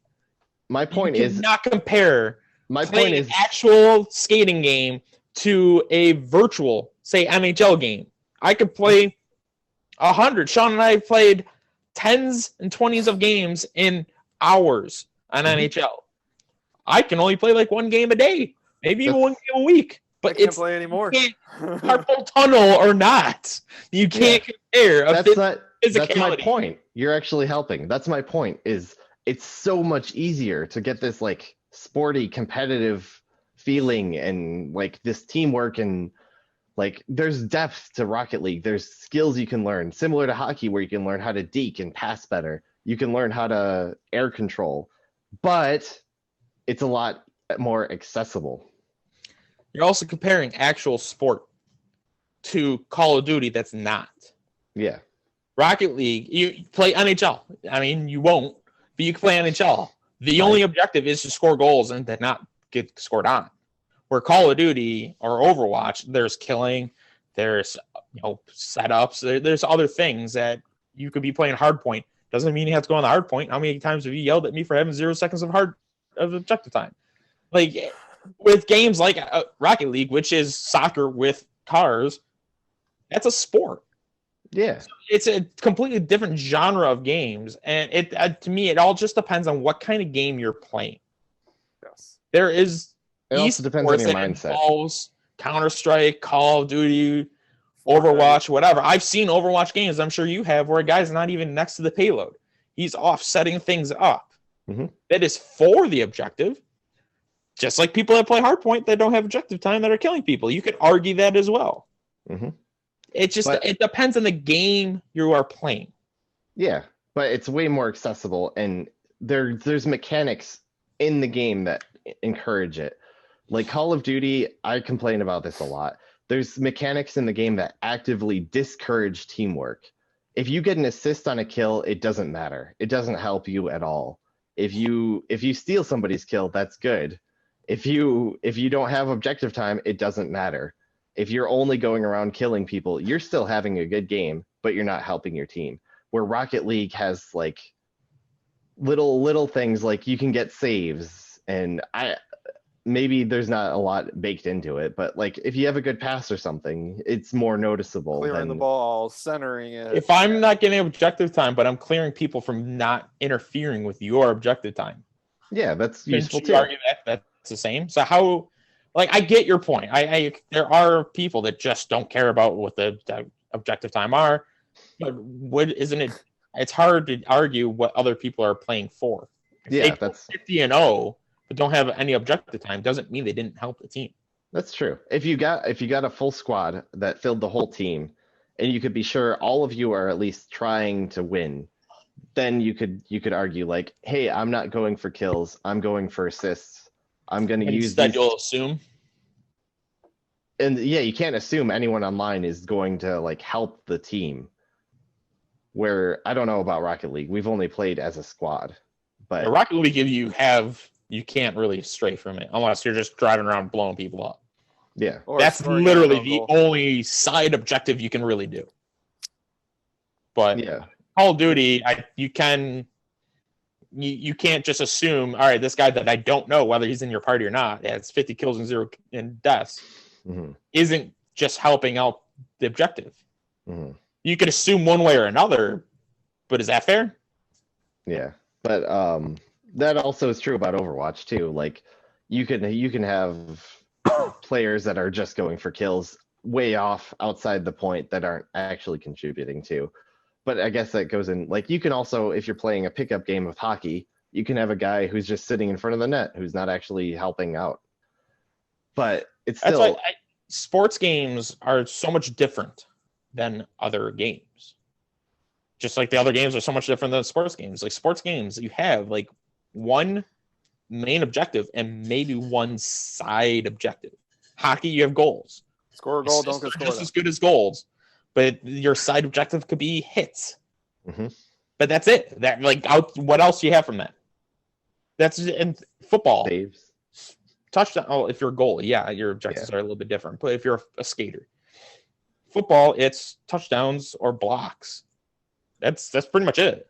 My point
you
is
not compare
my
playing
point is
an actual skating game to a virtual, say, NHL game. I could play 100. Sean and I played 10s and 20s of games in hours on NHL. I can only play like one game a day, maybe even one game a week.
I
But
can't
it's
play anymore.
carpal tunnel or not. You can't compare.
that's my
physicality.
point. You're actually helping. That's my point. Is it's so much easier to get this like sporty competitive feeling and like this teamwork, and like there's depth to Rocket League. There's skills you can learn similar to hockey where you can learn how to deke and pass better. You can learn how to air control, but it's a lot more accessible.
You're also comparing actual sport to Call of Duty that's not.
Yeah.
Rocket League, you play NHL. I mean, you won't, but you can play NHL. The only objective is to score goals and to not get scored on. Where Call of Duty or Overwatch, there's killing, there's setups, there's other things that you could be playing hardpoint. Doesn't mean you have to go on the hardpoint. How many times have you yelled at me for having 0 seconds of objective time? Like with games like Rocket League, which is soccer with cars, that's a sport.
Yeah.
It's a completely different genre of games, and it to me, it all just depends on what kind of game you're playing.
Yes.
There is
It also depends on
esports
your
that
mindset.
involves Counter-Strike, Call of Duty, Overwatch, whatever. I've seen Overwatch games, I'm sure you have, where a guy's not even next to the payload. He's off setting things up.
Mm-hmm.
That is for the objective. Just like people that play Hardpoint that don't have objective time that are killing people. You could argue that as well.
Mm-hmm.
It depends on the game you are playing.
Yeah, but it's way more accessible, and there's mechanics in the game that encourage it. Like Call of Duty, I complain about this a lot. There's mechanics in the game that actively discourage teamwork. If you get an assist on a kill, it doesn't matter. It doesn't help you at all. If you steal somebody's kill, that's good. If you don't have objective time, it doesn't matter. If you're only going around killing people, you're still having a good game, but you're not helping your team. Where Rocket League has like little things like you can get saves, and maybe there's not a lot baked into it, but like if you have a good pass or something, it's more noticeable.
Clearing the ball, centering it.
If I'm not getting objective time, but I'm clearing people from not interfering with your objective time.
Yeah, that's useful
too. Argue that's the same. So how, like, I get your point. There are people that just don't care about what the objective time are, but it's hard to argue what other people are playing for. If
that's
50-0, but don't have any objective time, doesn't mean they didn't help the team.
That's true. If you got a full squad that filled the whole team, and you could be sure all of you are at least trying to win, then you could argue like, hey, I'm not going for kills, I'm going for assists. I'm going to use
instead you'll assume.
And yeah, you can't assume anyone online is going to like help the team. Where I don't know about Rocket League. We've only played as a squad. But
Rocket League, you can't really stray from it unless you're just driving around blowing people up.
Yeah.
That's literally the only side objective you can really do. But
yeah,
Call of Duty, you can't just assume, all right, this guy that I don't know whether he's in your party or not, has 50 kills and 0 deaths, isn't just helping out the objective.
Mm-hmm.
You could assume one way or another, but is that fair?
Yeah, but that also is true about Overwatch too. Like you can have players that are just going for kills way off outside the point that aren't actually contributing to. But I guess that goes in, like, you can also, if you're playing a pickup game of hockey, you can have a guy who's just sitting in front of the net who's not actually helping out. But it's still...
That's why sports games are so much different than other games. Just like the other games are so much different than sports games. Like sports games, you have like one main objective and maybe one side objective. Hockey, you have goals.
Score a goal, don't get scored.
Just as good as goals. But your side objective could be hits.
Mm-hmm.
But that's it. What else do you have from that? That's in football.
Saves.
Touchdown. Oh, if you're a goalie, your objectives are a little bit different. But if you're a skater, football, it's touchdowns or blocks. That's pretty much it.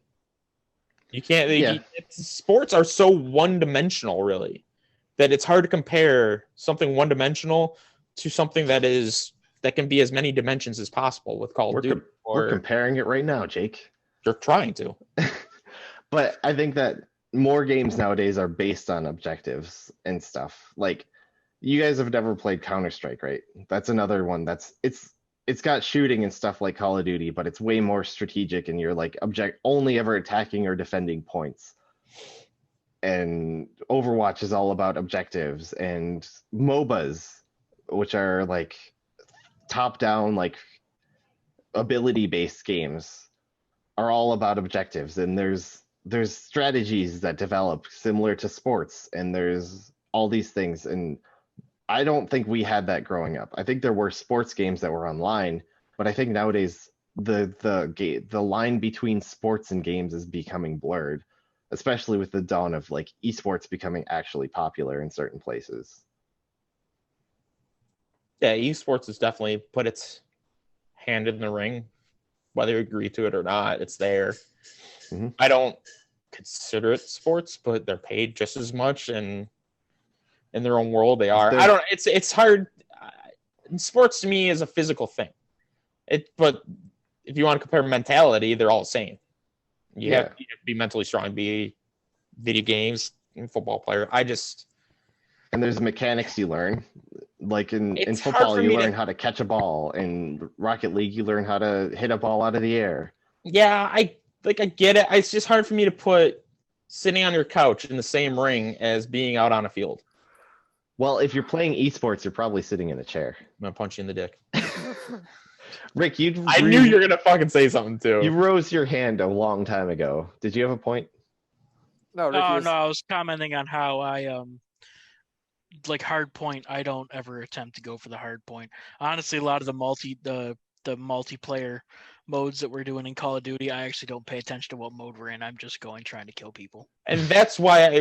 You can't. Sports are so one-dimensional, really, that it's hard to compare something one-dimensional to something that can be as many dimensions as possible with Call of Duty.
We're comparing it right now, Jake.
You're trying to.
But I think that more games nowadays are based on objectives and stuff. Like, you guys have never played Counter-Strike, right? That's another one it's got shooting and stuff like Call of Duty, but it's way more strategic, and you're like only ever attacking or defending points. And Overwatch is all about objectives, and MOBAs, which are like top-down, like ability-based games, are all about objectives. And there's strategies that develop similar to sports, and there's all these things. And I don't think we had that growing up. I think there were sports games that were online, but I think nowadays the line between sports and games is becoming blurred, especially with the dawn of like esports becoming actually popular in certain places.
Yeah, esports has definitely put its hand in the ring, whether you agree to it or not. It's there.
Mm-hmm.
I don't consider it sports, but they're paid just as much, and in their own world they are. It's hard. Sports to me is a physical thing. But if you want to compare mentality, they're all the same. You have to be mentally strong, be video games and football player.
And there's mechanics you learn. Like in
It's hard
football,
for
you
me to-
learn how to catch a ball. In Rocket League, you learn how to hit a ball out of the air.
Yeah, I get it. It's just hard for me to put sitting on your couch in the same ring as being out on a field.
Well, if you're playing esports, you're probably sitting in a chair.
I'm gonna punch you in the dick.
Rick,
I knew you were gonna fucking say something too.
You rose your hand a long time ago. Did you have a point?
No, Ricky
Oh
was,
no, I was commenting on how I like hard point. I don't ever attempt to go for the hard point. Honestly, a lot of the multiplayer modes that we're doing in Call of Duty, I actually don't pay attention to what mode we're in. I'm just going trying to kill people.
And that's why I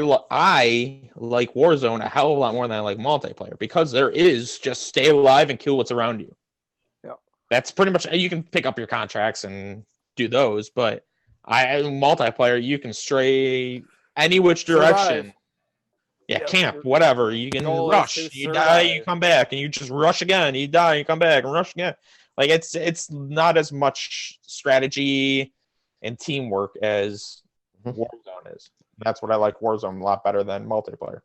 like Warzone a hell of a lot more than I like multiplayer, because there is just stay alive and kill what's around you.
Yeah.
That's pretty much, you can pick up your contracts and do those, but multiplayer, you can stray any which direction.
Survive.
Yeah,
Yeah,
camp, whatever. You can
goal is
rush.
to
You die, you
survive.
come back, and you just rush again. You die, you come back, and rush again. Like it's not as much strategy and teamwork as Warzone is. That's what I like Warzone a lot better than multiplayer.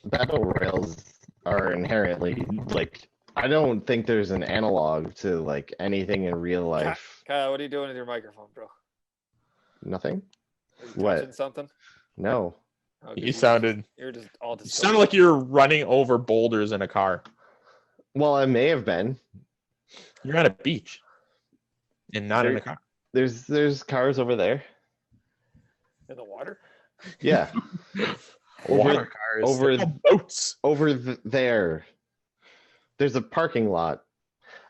Battle Royals are inherently like I don't think there's an analog to like anything in real life.
Kyle, what are you doing with your microphone, bro?
Nothing?
Are you
What?
touching something?
No.
Oh,
You sounded
You're just all
you
disgusted.
sounded like you're running over boulders in a car.
Well, I may have been.
You're at a beach and not in a car.
There's cars over there.
in the water.
Yeah.
Water cars.
over-
They're called boats.
There. There's a parking lot.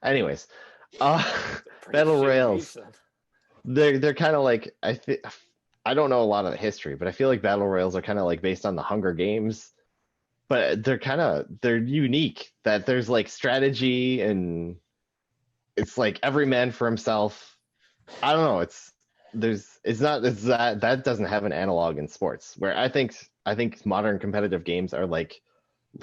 Anyways,
Pretty
Battle
shitty
Royals.
beach, then.
they're kind of like I don't know a lot of the history, but I feel like battle royals are kind of like based on the Hunger Games, but they're unique. That there's like strategy and it's like every man for himself. I don't know. That doesn't have an analog in sports. Where I think modern competitive games are like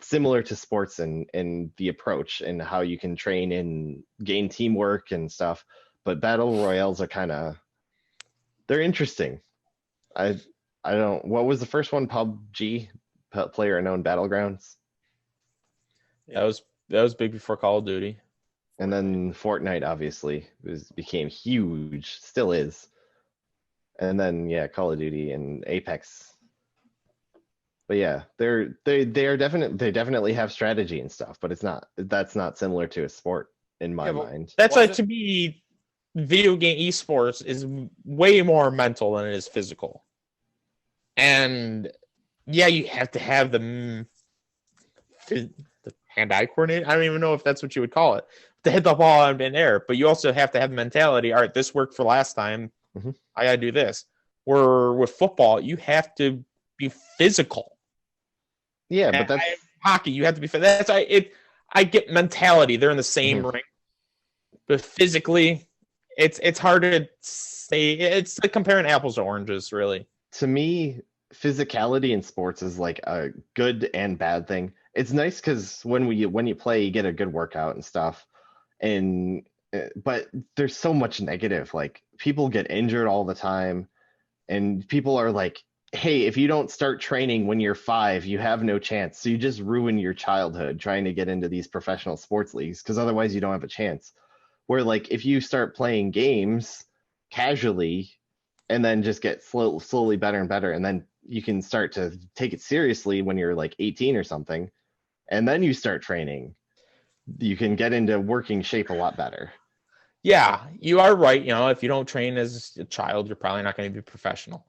similar to sports in the approach and how you can train and gain teamwork and stuff. But battle royales are they're interesting. I don't. What was the first one? PUBG, Player Unknown Battlegrounds,
That was big before Call of Duty.
and then Fortnite obviously became huge, still is. And then Call of Duty and Apex. But yeah, they definitely have strategy and stuff, but that's not similar to a sport in my mind.
That's
Was
why
it-
to me, video game esports is way more mental than it is physical. And yeah, you have to have the hand-eye coordinate. I don't even know if that's what you would call it, to hit the ball in air. But you also have to have the mentality. All right, this worked for last time.
Mhm.
I gotta do this. Where with football, you have to be physical.
Yeah,
And
but that's
hockey, you have to be. I get mentality. They're in the same ring, but physically, it's hard to say. It's like comparing apples to oranges, really.
to me, physicality in sports is like a good and bad thing. It's nice because when you play, you get a good workout and stuff. But there's so much negative. Like people get injured all the time, and people are like, "Hey, if you don't start training when you're 5, you have no chance." So you just ruin your childhood trying to get into these professional sports leagues because otherwise you don't have a chance. Where like if you start playing games casually and then just get slowly better and better, and then you can start to take it seriously when you're like 18 or something, and then you start training, you can get into working shape a lot better.
Yeah, you are right. If you don't train as a child, you're probably not going to be professional.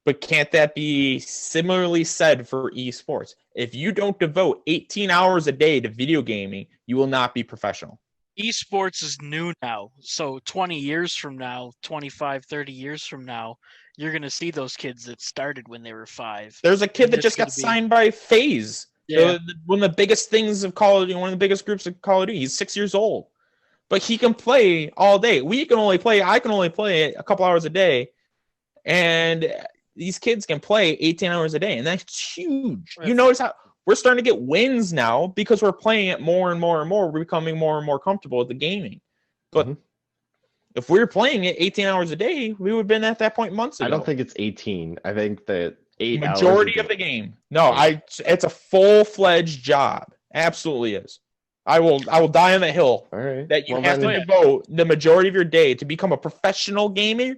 But can't that be similarly said for esports? If you don't devote 18 hours a day to video gaming, you will not be professional.
Esports is new now. So 20 years from now, 25, 30 years from now, you're going to see those kids that started when they were 5.
There's a kid
And
that
it's
just got
gonna be-
signed by FaZe.
Yeah.
One of the biggest things of Call of Duty, one of the biggest groups of Call of Duty. He's 6 years old. But he can play all day. I can only play a couple hours a day. And these kids can play 18 hours a day. And that's huge. You notice how we're starting to get wins now because we're playing it more and more and more. We're becoming more and more comfortable with the gaming. But
Mhm.
if we were playing it 18 hours a day, we would have been at that point months ago.
I don't think it's 18. I think that 8 hours
Majority
a
of the
day.
game. No, it's a full-fledged job. Absolutely is. I will die on the hill
All right.
that you
Well,
have
then-
to devote the majority of your day to become a professional gamer.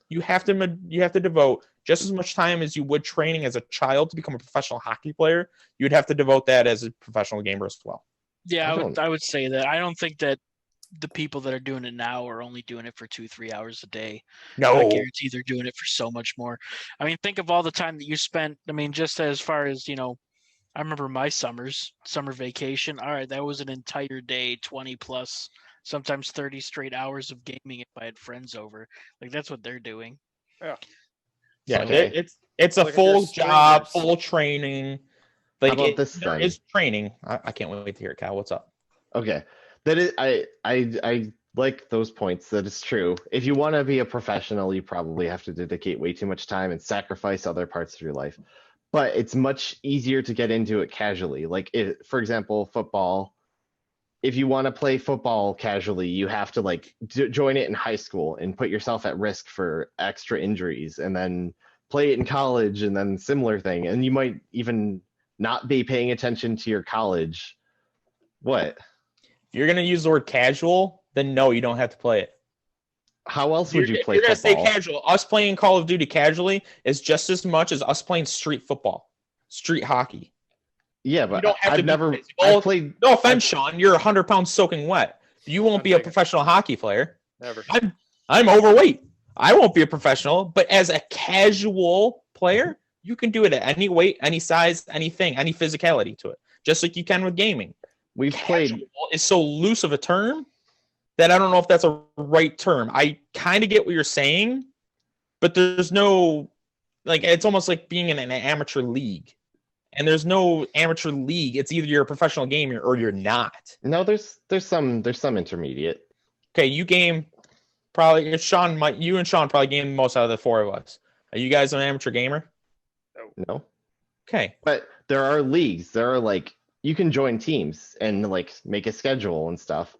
You have to devote just as much time as you would training as a child to become a professional hockey player. You would have to devote that as a professional gamer as well.
Yeah,
I
I would say that. I don't think that the people that are doing it now are only doing it for 2-3 hours a day.
No,
I guarantee they're doing it for so much more. I mean, think of all the time that you spent. I mean, just as far as, I remember my summer vacation. All right, that was an entire day, 20 plus, sometimes 30 straight hours of gaming if I had friends over. Like, that's what they're doing.
yeah,
Okay.
it's a
Like if you're
full job,
strangers.
full training.
How
Like
about this
there
then?
is training. I can't wait to hear it, Cal. What's up?
Okay. That is, I like those points. That is true. If you want to be a professional, you probably have to dedicate way too much time and sacrifice other parts of your life. But it's much easier to get into it casually. Like, for example, football. If you want to play football casually, you have to like join it in high school and put yourself at risk for extra injuries, and then play it in college, and then similar thing. And you might even not be paying attention to your college. What?
If you're gonna use the word casual, then no, you don't have to play it.
How else would you
If
play
you're gonna
football?
say casual, us playing Call of Duty casually is just as much as us playing street football, street hockey.
Yeah,
You
but
don't have to
I've
be
never.
physical.
I played.
No offense, Sean. You're 100 pounds soaking wet. You won't
I'm
be a
big.
professional hockey player.
Never.
I'm overweight. I won't be a professional, but as a casual player, you can do it at any weight, any size, anything, any physicality to it, just like you can with gaming.
We've
Casual
played.
is so loose of a term that I don't know if that's a right term. I kind of get what you're saying, but there's no, like, it's almost like being in an amateur league. And there's no amateur league. It's either you're a professional gamer or you're not.
No, there's some intermediate.
Okay, you game probably you and Sean probably game the most out of the four of us. Are you guys an amateur gamer?
No,
Okay.
but there are leagues. There are like you can join teams and like make a schedule and stuff.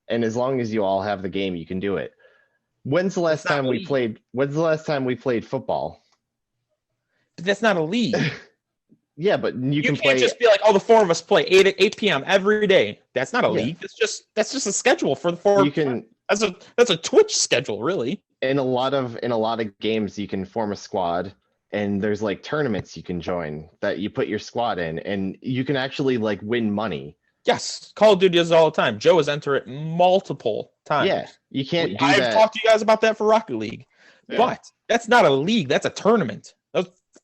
And as long as you all have the game, you can do it. When's the last
That's not
time we
league.
played? When's the last time we played football?
But that's not a league.
Yeah, but you can
can't
play.
just be like, oh, the four of us play 8 p.m. every day. That's not a
Yeah.
league. That's just a schedule for the four.
You can
That's a Twitch schedule, really.
in a lot of games you can form a squad, and there's like tournaments you can join that you put your squad in, and you can actually like win money.
Yes, Call of Duty does it all the time. Joe has entered it multiple times.
Yeah, you can't do
I've
that.
talked to you guys about that for Rocket League,
Yeah.
but that's not a league. That's a tournament.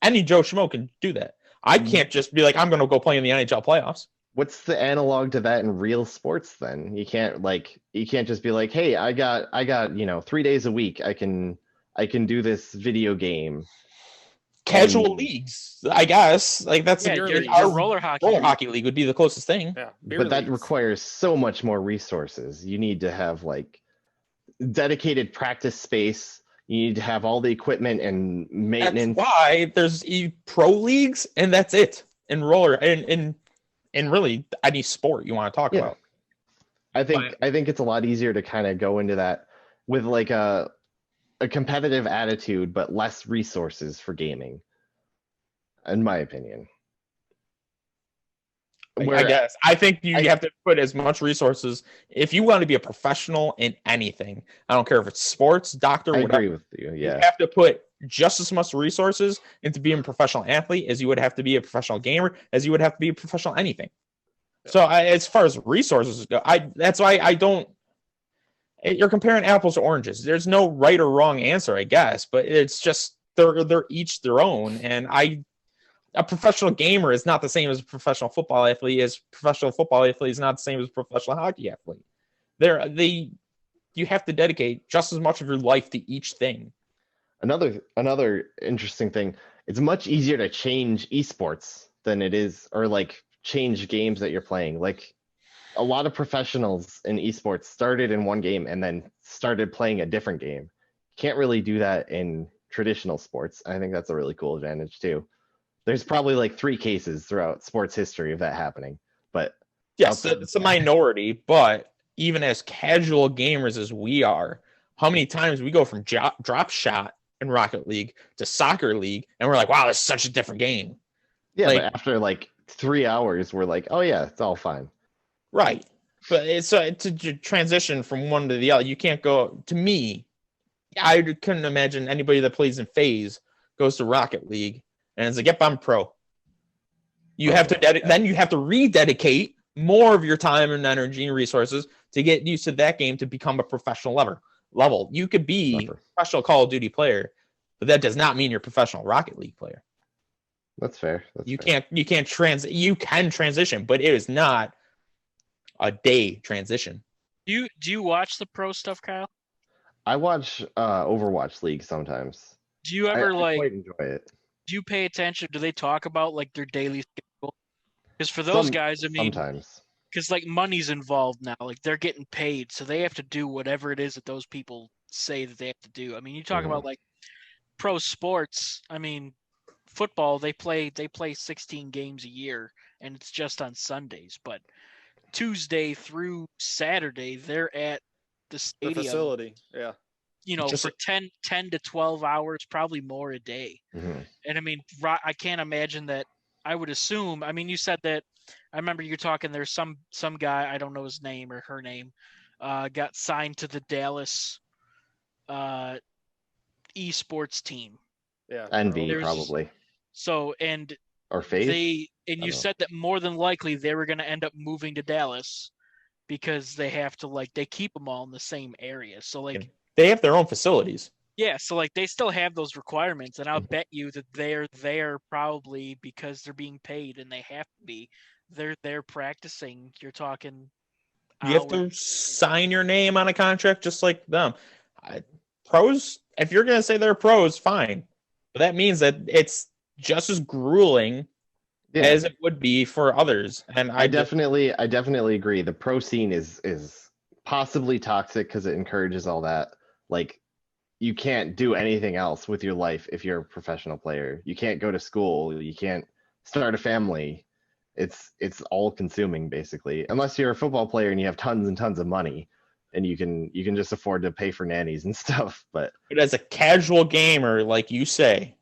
Any Joe Schmo can do that. I can't just be like, I'm going to go play in the NHL playoffs.
What's the analog to that in real sports then? You can't just be like, hey, I got 3 days a week. I can do this video game.
Casual leagues, I guess. Like that's
Yeah,
beer
your,
league.
your roller hockey.
roller hockey league would be the closest thing.
Yeah. beer
But that
leagues.
requires so much more resources. You need to have like dedicated practice space. You need to have all the equipment and
That's
maintenance.
why there's pro leagues, and that's it. In roller, in really any sport you want to talk
Yeah.
about.
I think it's a lot easier to kind of go into that with like a competitive attitude, but less resources for gaming, in my opinion.
I guess. I think you
I-
have to put as much resources if you want to be a professional in anything. I don't care if it's sports, doctor,
I
whatever.
agree with you.
You
Yeah.
have to put just as much resources into being a professional athlete as you would have to be a professional gamer, as you would have to be a professional anything. So as far as resources go, that's why I don't. You're comparing apples to oranges. There's no right or wrong answer, I guess, but it's just they're each their own. And a professional gamer is not the same as a professional football athlete. As professional football athlete is not the same as a professional hockey athlete. You have to dedicate just as much of your life to each thing.
Another interesting thing, it's much easier to change esports than it is, or like change games that you're playing. Like a lot of professionals in esports started in one game and then started playing a different game. Can't really do that in traditional sports. I think that's a really cool advantage too. There's probably like 3 cases throughout sports history of that happening, but
Yes,
outside-
it's a minority, but even as casual gamers as we are, how many times we go from drop shot in Rocket League to soccer league, and we're like, wow, it's such a different game.
yeah,
like-
but after like 3 hours, we're like, oh yeah, it's all fine.
Right. But it's to transition from one to the other. You can't go, to me, I couldn't imagine anybody that plays in phase goes to Rocket League and it's like, yep, I'm pro. You have to then you have to rededicate more of your time and energy and resources to get used to that game to become a professional level. You could be a professional Call of Duty player, but that does not mean you're a professional Rocket League player.
That's fair.
You can transition, but it is not a day transition.
Do you watch the pro stuff, Kyle?
I watch Overwatch League sometimes.
Do you ever
I quite enjoy it.
Do you pay attention? Do they talk about like their daily schedule? Because for those guys, I mean,
sometimes,
because like money's involved now, like they're getting paid, so they have to do whatever it is that those people say that they have to do. I mean, you talk about like pro sports. I mean, football they play 16 games a year, and it's just on Sundays. But Tuesday through Saturday, they're at the stadium,
the facility. Yeah.
You know, for 10 to 12 hours, probably more a day. And I mean, I can't imagine that. I would assume, I mean, you said that, I remember you talking, there's some guy, I don't know his name or her name, got signed to the Dallas esports team.
Yeah.
NV probably.
So, and
or FaZe?
You said that more than likely they were going to end up moving to Dallas because they have to, like, they keep them all in the same area. So, like,
they have their own facilities.
Yeah, so like they still have those requirements, and I'll bet you that they're there probably because they're being paid and they have to be. They're practicing. You're talking.
You have to sign your name on a contract just like them. Pros, if you're gonna say they're pros, fine, but that means that it's just as grueling as it would be for others. And I definitely
agree. The pro scene is possibly toxic because it encourages all that. Like, you can't do anything else with your life if you're a professional player. You can't go to school. You can't start a family. It's all consuming basically, unless you're a football player and you have tons and tons of money and you can just afford to pay for nannies and stuff. But
as a casual gamer, like you say,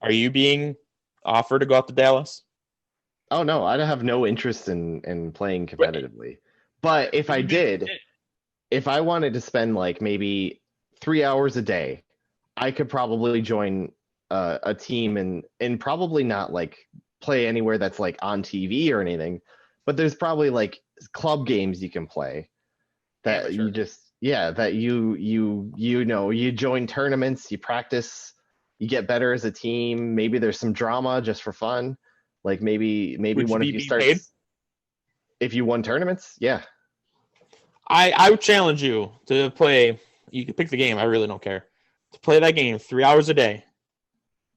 are you being offered to go out to Dallas?
Oh no, I have no interest in playing competitively. But if I did, if I wanted to spend like maybe 3 hours a day, I could probably join a team and probably not like play anywhere that's like on TV or anything, but there's probably like club games you can play that you just that you join tournaments, you practice, you get better as a team. Maybe there's some drama just for fun. Like maybe one of you starts paid? If you won tournaments. Yeah.
I would challenge you to play. You can pick the game. I really don't care. To play that game 3 hours a day.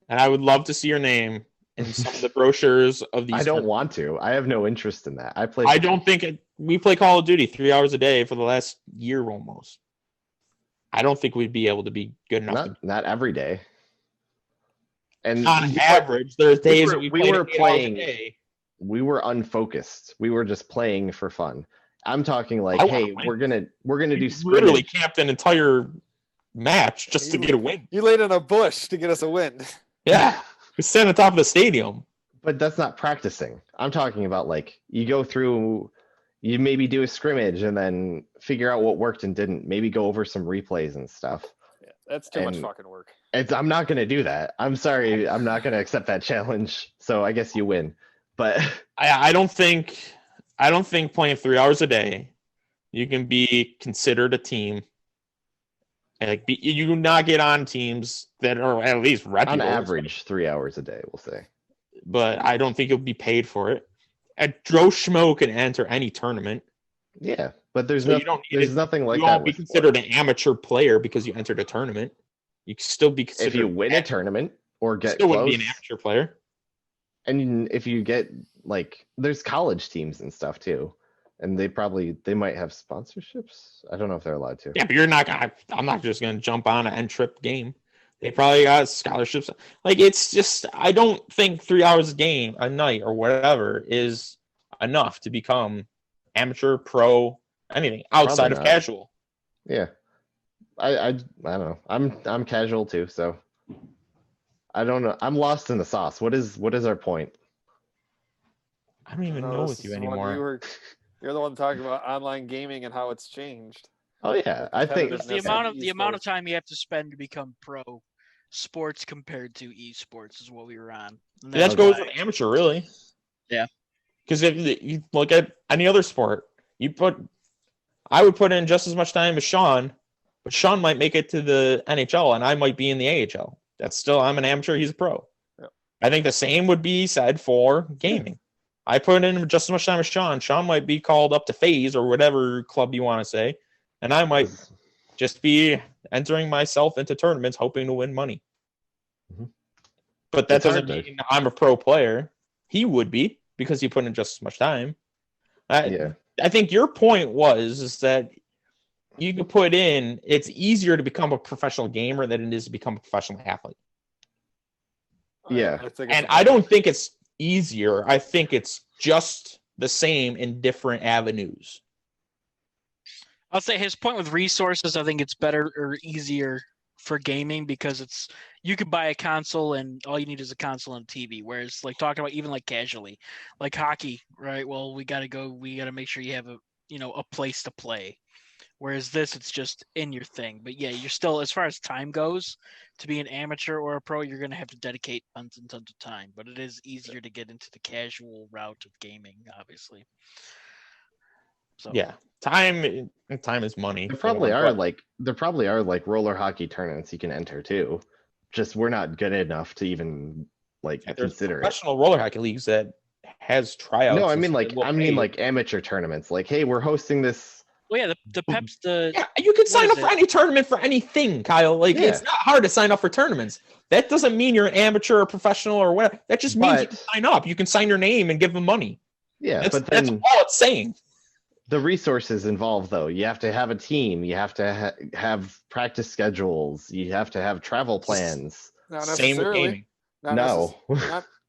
And I would love to see your name in some of the brochures of these.
I don't want to. I have no interest in that.
I don't think we play Call of Duty 3 hours a day for the last year almost. I don't think we'd be able to be good enough.
Not every day. And
on average, there's days that we were playing.
We were unfocused. We were just playing for fun. I'm talking like, hey, we're gonna do scrimmage.
Literally camped an entire match just to get a win.
You laid in a bush to get us a win.
Yeah, we sat on top of the stadium.
But that's not practicing. I'm talking about like you go through, you maybe do a scrimmage and then figure out what worked and didn't. Maybe go over some replays and stuff.
Yeah, that's too much fucking work.
I'm not gonna do that. I'm sorry, I'm not gonna accept that challenge. So I guess you win. But
I don't think playing 3 hours a day, you can be considered a team. And like you do not get on teams that are at least reputable.
On average, 3 hours a day, we'll say.
But I don't think you'll be paid for it. Joe Schmo can enter any tournament.
Yeah, but there's nothing like that.
You won't be considered an amateur player because you entered a tournament. You can still be considered.
If you win a tournament or get
still
close,
wouldn't be an amateur player.
And if you get like, there's college teams and stuff too, and they might have sponsorships. I don't know if they're allowed to.
Yeah, but I'm not just gonna jump on an end-trip game. They probably got scholarships. Like, it's just, I don't think 3 hours a night or whatever is enough to become amateur, pro, anything outside of casual.
Yeah, I don't know. I'm casual too, so I don't know. I'm lost in the sauce. What is our point?
I don't even
No,
know
this
with you
is one
anymore.
You're the one talking about online gaming and how it's changed.
Oh yeah, I think
It's the amount of time you have to spend to become pro sports compared to esports is what we were on. And
That
that's
goes
why-
with amateur, really.
Yeah.
Because if you look at any other sport, I would put in just as much time as Sean, but Sean might make it to the NHL and I might be in the AHL. I'm an amateur, he's a pro.
Yep.
I think the same would be said for gaming. I put in just as much time as Sean. Sean might be called up to FaZe or whatever club you want to say, and I might just be entering myself into tournaments hoping to win money.
Mhm.
But that
It's hard
doesn't
to-
mean I'm a pro player. He would be because he put in just as much time.
Yeah.
I think your point is that you can put in, it's easier to become a professional gamer than it is to become a professional athlete.
Yeah.
I think
And I don't think it's easier. I think it's just the same in different avenues.
I'll say his point with resources, I think it's better or easier for gaming because you could buy a console and all you need is a console and a TV. Whereas like talking about even like casually, like hockey, right? Well, we gotta make sure you have a place to play. Whereas this, it's just in your thing. But yeah, you're still, as far as time goes, to be an amateur or a pro, you're gonna have to dedicate tons and tons of time. But it is easier to get into the casual route of gaming, obviously. So
Yeah, time is money.
There probably are like roller hockey tournaments you can enter too. Just we're not good enough to even like
There's
consider it.
professional roller hockey leagues that has tryouts.
No, I
and
mean
stuff
like
that will pay.
amateur tournaments. Like, hey, we're hosting this.
well, yeah, the Peps
Yeah, you can sign
is
up for
it?
any tournament for anything, Kyle. Like,
Yeah.
it's not hard to sign up for tournaments. That doesn't mean you're an amateur or professional or whatever. That just means you
But-
can sign up. You can sign your name and give them money.
Yeah,
That's
but then
all it's saying.
the resources involved though. You have to have a team. You have to have practice schedules. You have to have travel plans.
not
Same with
necessarily.
gaming.
Not
No.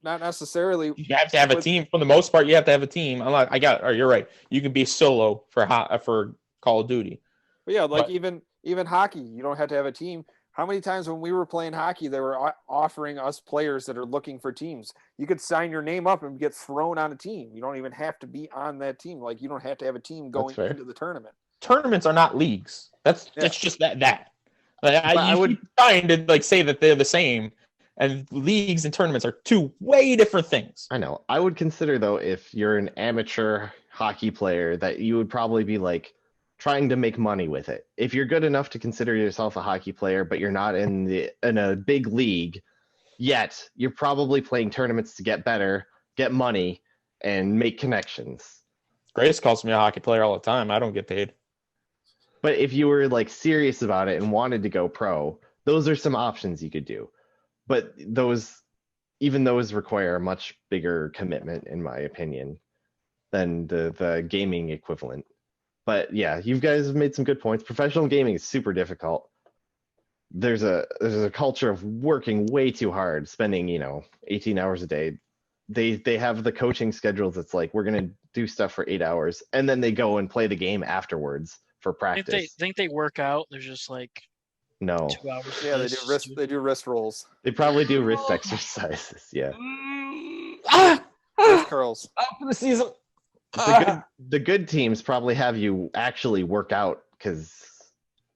not necessarily.
You have to have a team. For the most part, you have to have a team. You're right. You can be solo for Call of Duty.
But yeah, like
But-
even hockey, you don't have to have a team. How many times when we were playing hockey, they were offering us players that are looking for teams. You could sign your name up and get thrown on a team. You don't even have to be on that team. Like you don't have to have a team going
fair.
into the tournament.
Tournaments are not leagues. That's just that.
I
You
would-
keep trying to like say that they're the same, and leagues and tournaments are two way different things.
I know. I would consider though, if you're an amateur hockey player, that you would probably be like trying to make money with it. If you're good enough to consider yourself a hockey player, but you're not in a big league yet, you're probably playing tournaments to get better, get money, and make connections.
Grace calls me a hockey player all the time. I don't get paid.
But if you were like serious about it and wanted to go pro, those are some options you could do. But those require a much bigger commitment, in my opinion, than the gaming equivalent. But yeah, you guys have made some good points. Professional gaming is super difficult. There's a culture of working way too hard, spending 18 hours a day. They have the coaching schedules. It's like we're gonna do stuff for 8 hours, and then they go and play the game afterwards for practice.
think they work out. There's just like
No,
2 hours. of
Yeah, they
this,
do wrist. They do wrist rolls,
they probably do wrist exercises. Yeah,
wrist curls.
Up for the season.
the good teams probably have you actually work out because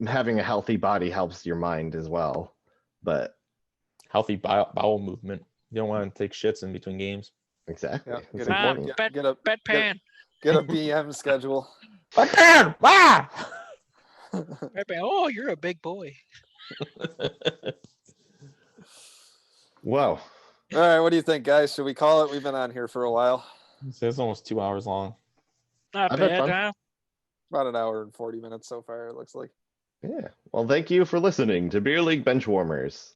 having a healthy body helps your mind as well. But
Healthy bowel movement. You don't want to take shits in between games.
exactly,
Yeah,
it's
get a-
important.
get a
Bedpan.
get a BM schedule.
But man, wow.
Bedpan. Oh, you're a big boy.
Whoa.
All right, what do you think, guys? Should we call it? We've been on here for a while,
So it's almost 2 hours long.
Not
I've had
bad,
fun.
huh?
about an hour and 40 minutes so far. It looks like.
Yeah. Well, thank you for listening to Beer League Benchwarmers.